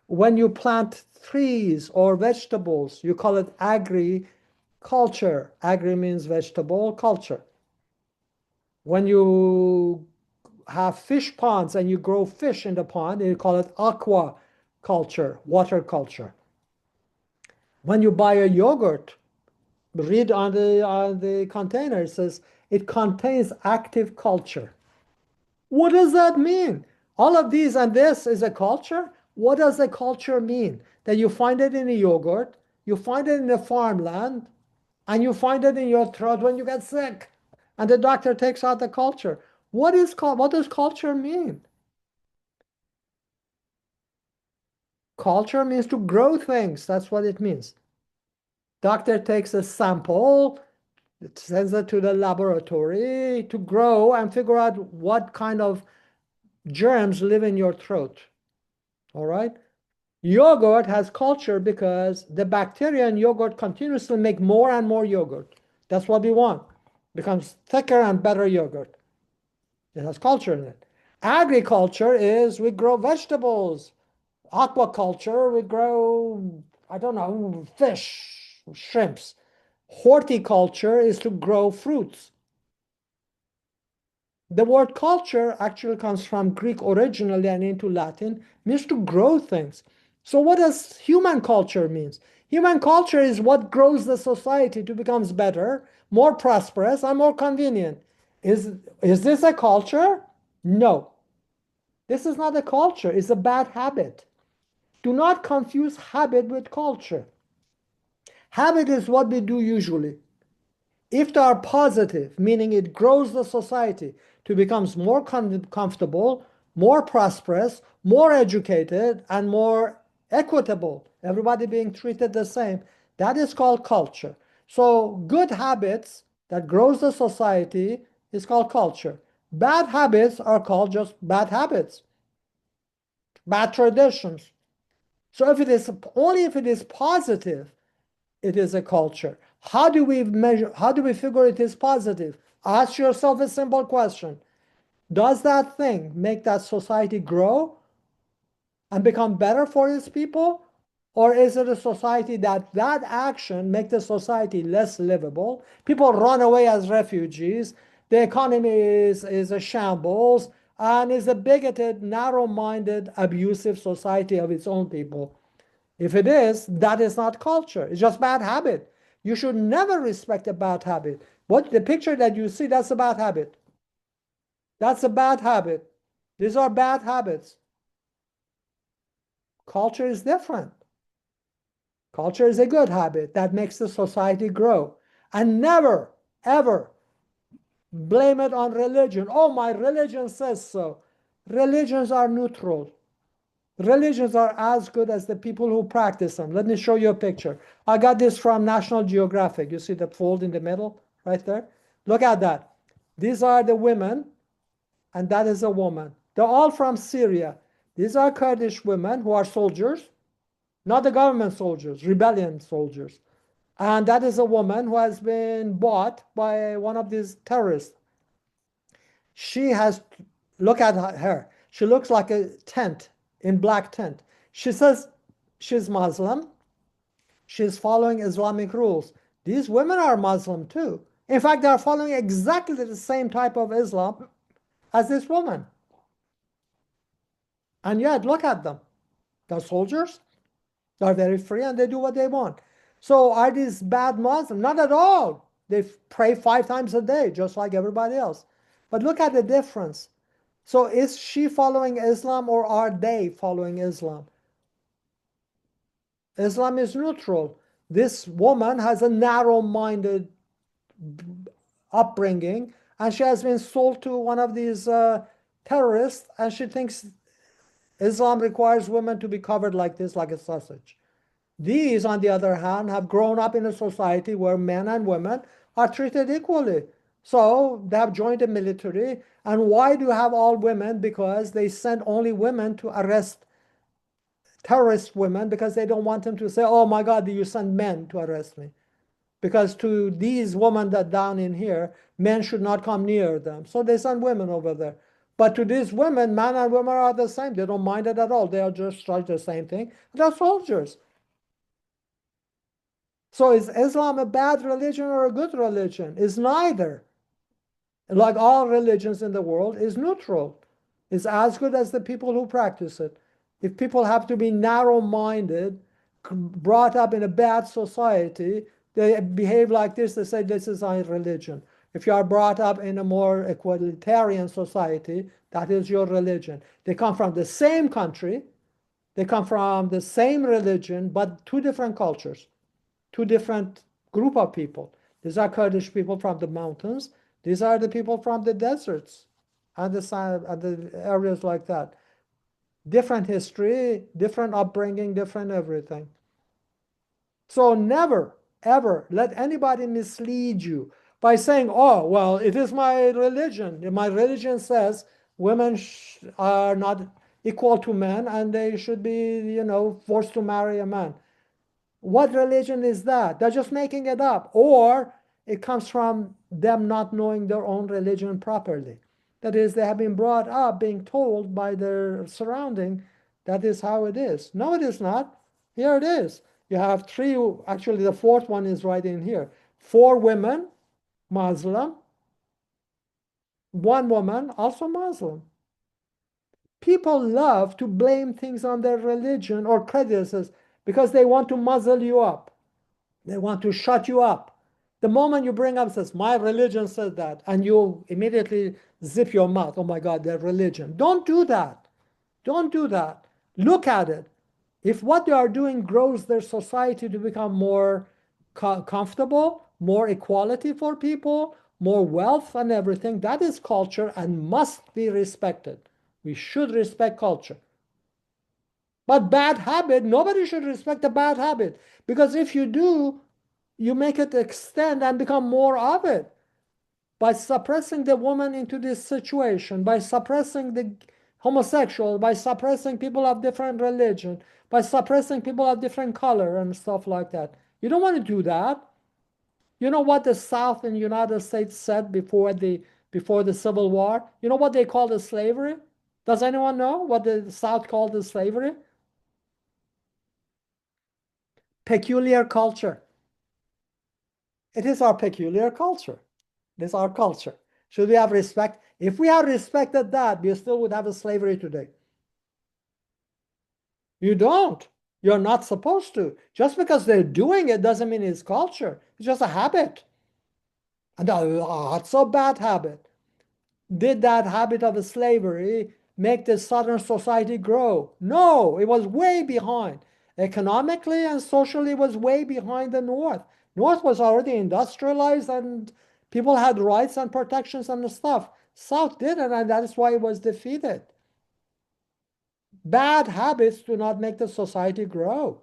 When you plant trees or vegetables, you call it agriculture. Agri means vegetable, culture. When you have fish ponds and you grow fish in the pond, you call it aquaculture, water culture. When you buy a yogurt, read on the container, it says it contains active culture. What does that mean? All of these and this is a culture. What does a culture mean? That you find it in a yogurt, you find it in a farmland, and you find it in your throat when you get sick, and the doctor takes out the culture. What does culture mean? Culture means to grow things. That's what it means. Doctor takes a sample, sends it to the laboratory to grow and figure out what kind of germs live in your throat. All right. Yogurt has culture because the bacteria in yogurt continuously make more and more yogurt. That's what we want. Becomes thicker and better yogurt. It has culture in it. Agriculture is we grow vegetables. Aquaculture, we grow, I don't know, fish, shrimps. Horticulture is to grow fruits. The word culture actually comes from Greek originally and into Latin, means to grow things. So what does human culture means? Human culture is what grows the society to become better, more prosperous, and more convenient. Is this a culture? No. This is not a culture, it's a bad habit. Do not confuse habit with culture. Habit is what we do usually. If they are positive, meaning it grows the society to become more comfortable, more prosperous, more educated, and more equitable, everybody being treated the same, that is called culture. So good habits that grows the society is called culture. Bad habits are called just bad habits, bad traditions. So if it is only if it is positive, it is a culture. How do we measure? How do we figure it is positive? Ask yourself a simple question. Does that thing make that society grow and become better for its people? Or is it a society that action make the society less livable? People run away as refugees. The economy is a shambles and is a bigoted, narrow-minded, abusive society of its own people. If it is, that is not culture. It's just bad habit. You should never respect a bad habit. What the picture that you see, that's a bad habit. That's a bad habit. These are bad habits. Culture is different. Culture is a good habit that makes the society grow. And never, ever blame it on religion. Oh, my religion says so. Religions are neutral. Religions are as good as the people who practice them. Let me show you a picture. I got this from National Geographic. You see the fold in the middle right there? Look at that. These are the women, and that is a woman. They're all from Syria. These are Kurdish women who are soldiers, not the government soldiers, rebellion soldiers. And that is a woman who has been bought by one of these terrorists. She has, look at her. She looks like a tent, in black tent. She says she's Muslim. She's following Islamic rules. These women are Muslim too. In fact, they are following exactly the same type of Islam as this woman. And yet, look at them. They're soldiers. They're very free and they do what they want. So are these bad Muslims? Not at all. They pray 5 times a day, just like everybody else. But look at the difference. So is she following Islam or are they following Islam? Islam is neutral. This woman has a narrow-minded upbringing, and she has been sold to one of these terrorists, and she thinks Islam requires women to be covered like this, like a sausage. These, on the other hand, have grown up in a society where men and women are treated equally. So they have joined the military. And why do you have all women? Because they send only women to arrest terrorist women, because they don't want them to say, oh my God, you send men to arrest me. Because to these women that down in here, men should not come near them. So they send women over there. But to these women, men and women are the same. They don't mind it at all. They are just like the same thing. They're soldiers. So is Islam a bad religion or a good religion? It's neither. Like all religions in the world, is neutral. It's as good as the people who practice it. If people have to be narrow-minded, brought up in a bad society, they behave like this, they say this is our religion. If you are brought up in a more egalitarian society, that is your religion. They come from the same country, they come from the same religion, but 2 different cultures, 2 different group of people. These are Kurdish people from the mountains. These are the people from the deserts and the areas like that. Different history, different upbringing, different everything. So never, ever let anybody mislead you by saying, oh, well, it is my religion. My religion says women are not equal to men and they should be, forced to marry a man. What religion is that? They're just making it up. Or it comes from them not knowing their own religion properly. That is, they have been brought up being told by their surrounding that is how it is. No, it is not. Here it is. You have 3, actually the 4th one is right in here. 4 women, Muslim. 1 woman, also Muslim. People love to blame things on their religion or prejudices because they want to muzzle you up. They want to shut you up. The moment you bring up, says, my religion says that, and you immediately zip your mouth. Oh my God, their religion. Don't do that. Don't do that. Look at it. If what they are doing grows their society to become more comfortable, more equality for people, more wealth and everything, that is culture and must be respected. We should respect culture. But bad habit, nobody should respect a bad habit. Because if you do, you make it extend and become more of it. By suppressing the woman into this situation, by suppressing the homosexual, by suppressing people of different religion, by suppressing people of different color and stuff like that. You don't want to do that. You know what the South in the United States said before the Civil War? You know what they called it slavery? Does anyone know what the South called it slavery? Peculiar culture. It is our peculiar culture. It is our culture. Should we have respect? If we have respected that, we still would have a slavery today. You don't. You're not supposed to. Just because they're doing it doesn't mean it's culture. It's just a habit. And that's a bad habit. Did that habit of slavery make the Southern society grow? No, it was way behind. Economically and socially was way behind the North. North was already industrialized and people had rights and protections and stuff. South didn't, and that is why it was defeated. Bad habits do not make the society grow.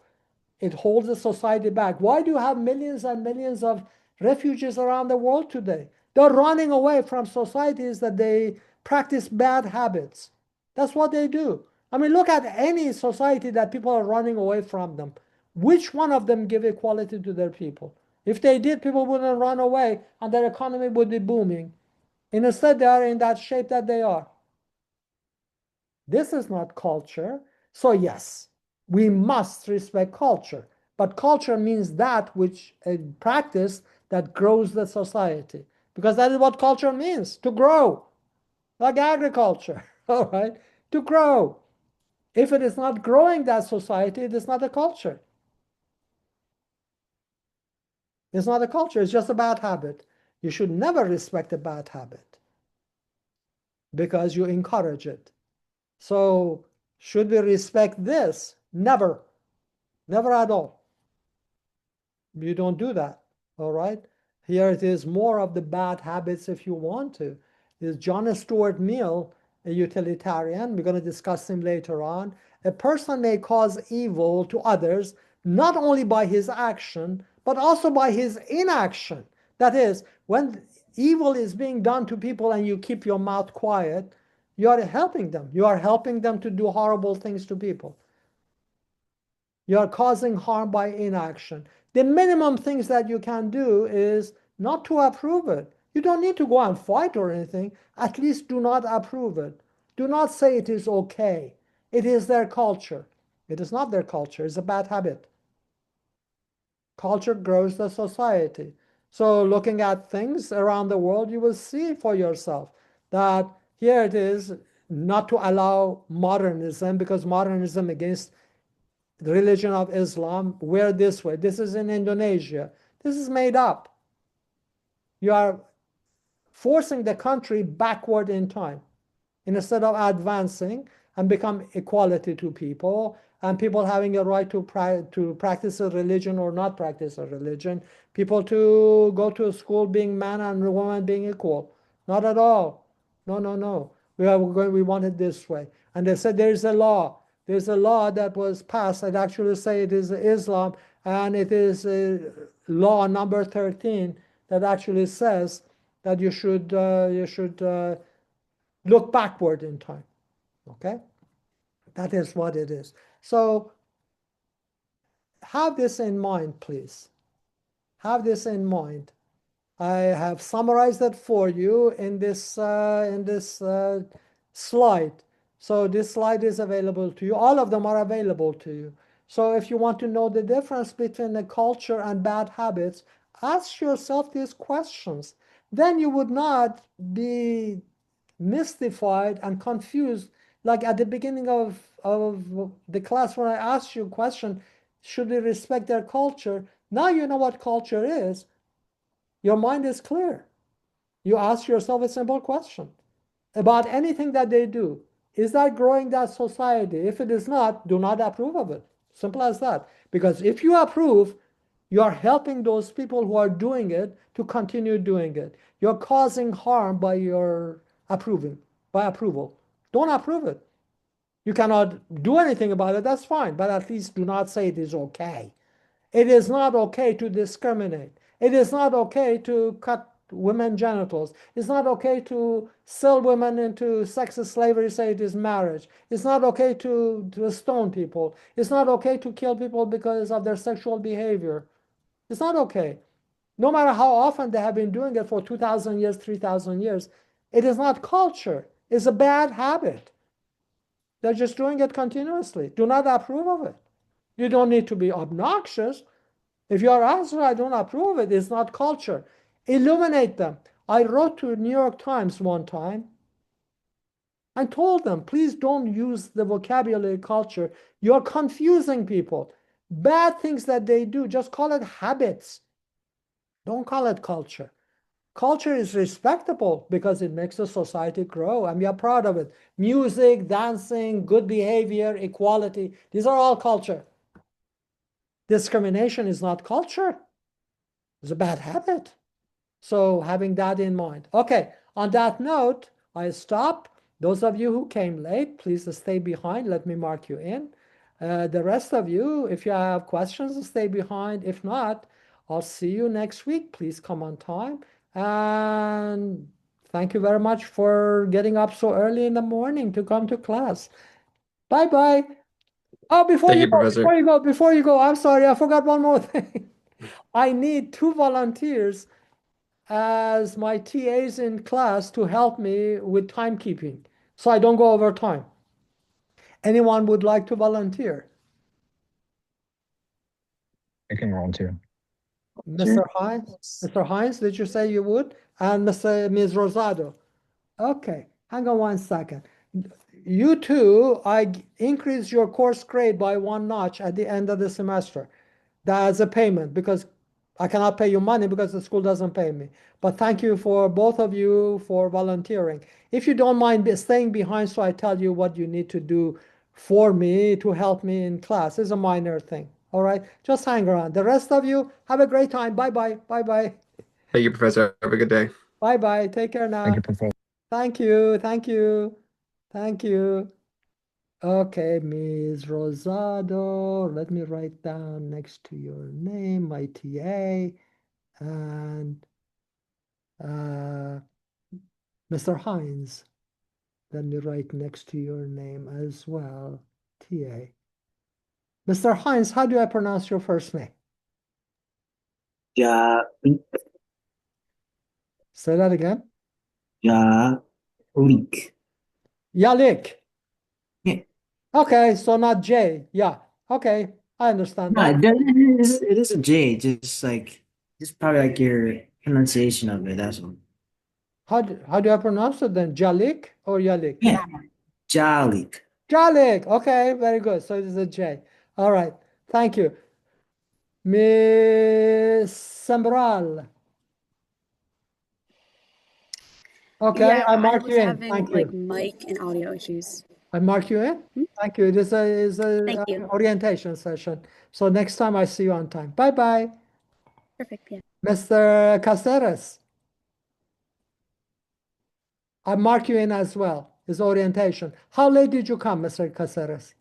It holds the society back. Why do you have millions and millions of refugees around the world today? They're running away from societies that they practice bad habits. That's what they do. I mean, look at any society that people are running away from them. Which one of them give equality to their people? If they did, people wouldn't run away and their economy would be booming. Instead, they are in that shape that they are. This is not culture. So yes, we must respect culture. But culture means that which a practice that grows the society. Because that is what culture means, to grow. Like agriculture, all right? To grow. If it is not growing that society, it is not a culture. It's not a culture, it's just a bad habit. You should never respect a bad habit because you encourage it. So, should we respect this? Never. Never at all. You don't do that, all right? Here it is more of the bad habits if you want to. Is John Stuart Mill a utilitarian? We're going to discuss him later on. A person may cause evil to others not only by his action, but also by his inaction. That is, when evil is being done to people and you keep your mouth quiet, you are helping them. You are helping them to do horrible things to people. You are causing harm by inaction. The minimum things that you can do is not to approve it. You don't need to go and fight or anything. At least do not approve it. Do not say it is okay. It is their culture. It is not their culture. It's a bad habit. Culture grows the society. So looking at things around the world, you will see for yourself that here it is not to allow modernism because modernism against the religion of Islam, we're this way. This is in Indonesia. This is made up. You are forcing the country backward in time instead of advancing and become equality to people and people having a right to practice a religion or not practice a religion, people to go to school being man and woman being equal. Not at all. No, no, no. We want it this way. And they said there's a law. There's a law that was passed. I'd actually say it is Islam, and it is law number 13 that actually says that you should look backward in time. Okay, that is what it is. So have this in mind, please. Have this in mind. I have summarized it for you in this slide. So this slide is available to you. All of them are available to you. So if you want to know the difference between the culture and bad habits, ask yourself these questions. Then you would not be mystified and confused. Like at the beginning of the class when I asked you a question, should we respect their culture? Now you know what culture is. Your mind is clear. You ask yourself a simple question about anything that they do. Is that growing that society? If it is not, do not approve of it. Simple as that. Because if you approve, you are helping those people who are doing it to continue doing it. You're causing harm by your approval. Don't approve it. You cannot do anything about it, that's fine, but at least do not say it is okay. It is not okay to discriminate. It is not okay to cut women's genitals. It's not okay to sell women into sex slavery, say it is marriage. It's not okay to stone people. It's not okay to kill people because of their sexual behavior. It's not okay. No matter how often they have been doing it for 2,000 years, 3,000 years, it is not culture. It's a bad habit. They're just doing it continuously. Do not approve of it. You don't need to be obnoxious. If you are answering, I don't approve of it, it's not culture. Illuminate them. I wrote to New York Times one time and told them, please don't use the vocabulary culture. You're confusing people. Bad things that they do, just call it habits. Don't call it culture. Culture is respectable because it makes the society grow, and we are proud of it. Music, dancing, good behavior, equality, these are all culture. discrimination is not culture. It's a bad habit. So having that in mind. Okay, on that note, I stop. Those of you who came late, please stay behind. Let me mark you in. The rest of you, if you have questions, stay behind. If not, I'll see you next week. Please come on time. And thank you very much for getting up so early in the morning to come to class. Bye-bye. Oh, before Thank you you, go, Professor. before you go, I'm sorry, I forgot one more thing. I need 2 volunteers as my TAs in class to help me with timekeeping, so I don't go over time. Anyone would like to volunteer? I can volunteer. Mr. Hines? Mr. Hines, did you say you would? And Ms. Rosado? Okay, hang on one second. You two, increase your course grade by 1 notch at the end of the semester. That's a payment because I cannot pay you money because the school doesn't pay me. But thank you for both of you for volunteering. If you don't mind staying behind so I tell you what you need to do for me to help me in class, it's a minor thing. All right, just hang around. The rest of you, have a great time. Bye-bye. Bye-bye. Thank you, Professor. Have a good day. Bye-bye. Take care now. Thank you, Professor. Thank you. Thank you. Thank you. Okay, Ms. Rosado, let me write down next to your name, my TA, and Mr. Hines, let me write next to your name as well, TA. Mr. Hines, how do I pronounce your first name? Ja, Say that again. Leak. Yalik. Yeah. Okay, so not J. Yeah. Okay, I understand No, that. it is a J, just probably like your pronunciation of it, that's all. How do I pronounce it then? Jalik or Yalik? Yeah, Jalik. Jalik. Okay, very good. So it is a J. All right. Thank you. Miss Sambral. Okay, Yeah, I I mark was you in. having Thank like you. mic and audio issues. I mark you in. Thank you. This is Thank you. orientation session. So next time I see you on time. Bye-bye. Perfect. Yeah. Mr. Caceres. I mark you in as well. It's orientation. How late did you come, Mr. Caceres?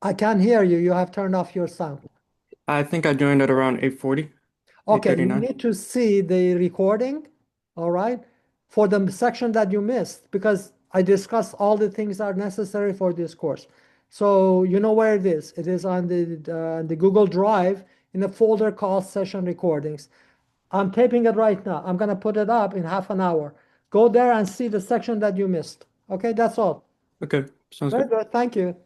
I can't hear you. You have turned off your sound. I think I joined at around 8:40, Okay, you 8:39. need to see the recording, all right, for the section that you missed, because I discussed all the things that are necessary for this course. So you know where it is. It is on the Google Drive in a folder called Session Recordings. I'm taping it right now. I'm going to put it up in half an hour. Go there and see the section that you missed. Okay, that's all. Okay, sounds Very good. good, thank you.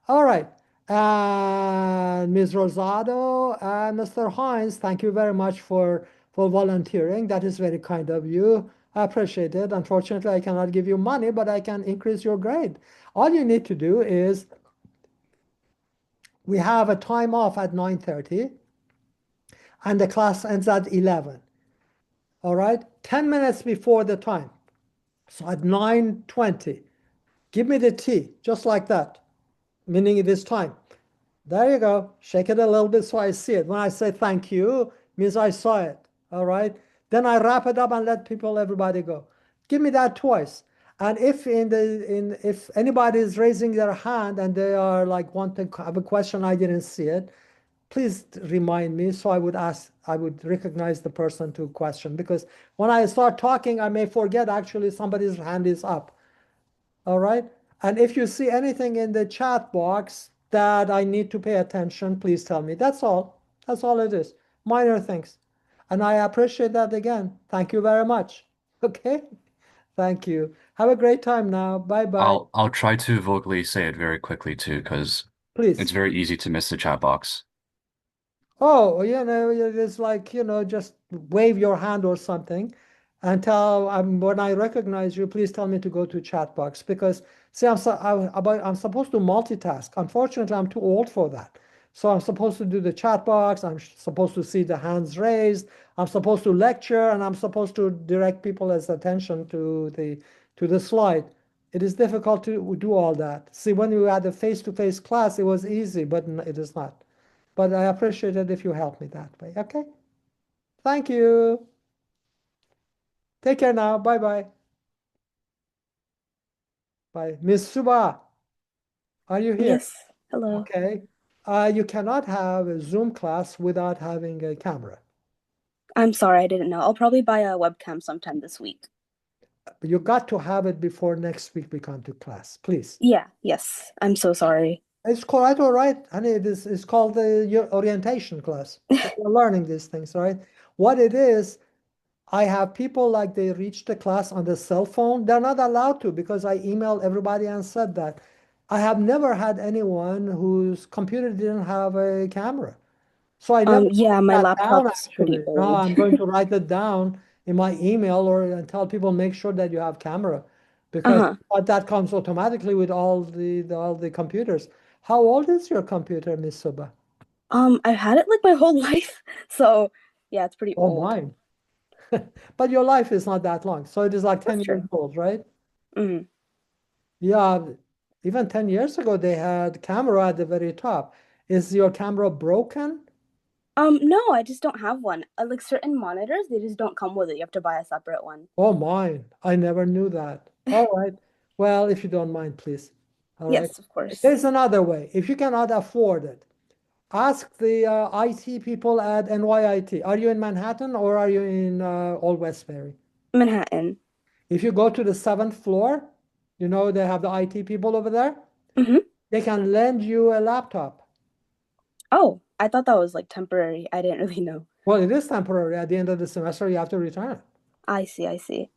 All right, and Ms. Rosado and Mr. Hines, thank you very much for volunteering. That is very kind of you. I appreciate it. Unfortunately, I cannot give you money, but I can increase your grade. All you need to do is we have a time off at 9:30, and the class ends at 11. All right, 10 minutes before the time. So at 9:20, give me the tea, just like that, meaning it is time. There you go. Shake it a little bit so I see it. When I say thank you, means I saw it. All right. Then I wrap it up and let everybody go. Give me that twice. And if if anybody is raising their hand and they are like want to have a question, I didn't see it, please remind me so I would recognize the person to question, because when I start talking, I may forget actually somebody's hand is up. All right. And if you see anything in the chat box that I need to pay attention, please tell me. That's all. That's all it is. Minor things. And I appreciate that again. Thank you very much. Okay. Thank you. Have a great time now. Bye-bye. I'll try to vocally say it very quickly too, because Please. it's very easy to miss the chat box. Oh, it's like, just wave your hand or something and when I recognize you, please tell me to go to chat box, because see, I'm supposed to multitask. Unfortunately, I'm too old for that. So I'm supposed to do the chat box. I'm supposed to see the hands raised. I'm supposed to lecture, and I'm supposed to direct people's attention to the slide. It is difficult to do all that. See, when we had a face-to-face class, it was easy, but it is not. but I appreciate it if you help me that way. Okay? Thank you. Take care now. Bye bye. Bye. Miss Suba, are you here? Yes. Hello. Okay. You cannot have a Zoom class without having a camera. I'm sorry, I didn't know. I'll probably buy a webcam sometime this week. You got to have it before next week we come to class, please. Yeah, yes. I'm so sorry. It's quite all right, honey. It's called your orientation class. You're learning these things, right? What it is, I have people like they reach the class on the cell phone. They're not allowed to because I emailed everybody and said that. I have never had anyone whose computer didn't have a camera. So I never Yeah, my wrote that down, laptop's pretty actually. Now old. I'm going to write it down in my email and tell people make sure that you have camera because but that comes automatically with all the computers. How old is your computer, Miss Suba? I've had it like my whole life. So yeah, it's pretty Oh, old. mine. But your life is not that long. So it is like 10 That's years true. old, right? Mhm. Yeah, even 10 years ago, they had camera at the very top. Is your camera broken? No, I just don't have one. Like certain monitors, they just don't come with it. You have to buy a separate one. Oh, mine. I never knew that. All right. Well, if you don't mind, please. All right. Yes, of course. There's another way. If you cannot afford it, ask the IT people at NYIT. Are you in Manhattan or are you in Old Westbury? Manhattan. If you go to the 7th floor, you know they have the IT people over there. Mhm. They can lend you a laptop. Oh, I thought that was like temporary. I didn't really know. Well, it is temporary. At the end of the semester, you have to return it. I see, I see.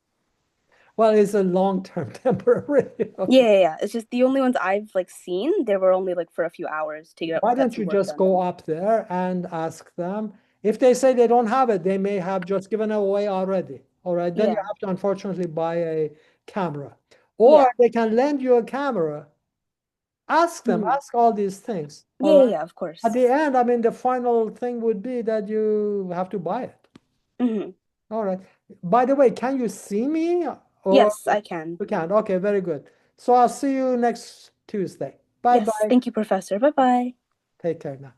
Well, it's a long-term temporary. Yeah. It's just the only ones I've like seen, they were only like for a few hours to get Why get don't some you work just done. go up there and ask them? If they say they don't have it, they may have just given it away already. All right, then you Yeah. have to unfortunately buy a camera. Or Yeah. they can lend you a camera. Ask them, Mhm. ask all these things. All right. Yeah, of course. At the end, I mean, the final thing would be that you have to buy it. Mhm. All right. By the way, can you see me? Or Yes, I can. you can. Okay, very good. So I'll see you next Tuesday. Bye Yes, bye. thank you, Professor. Bye-bye. Take care now.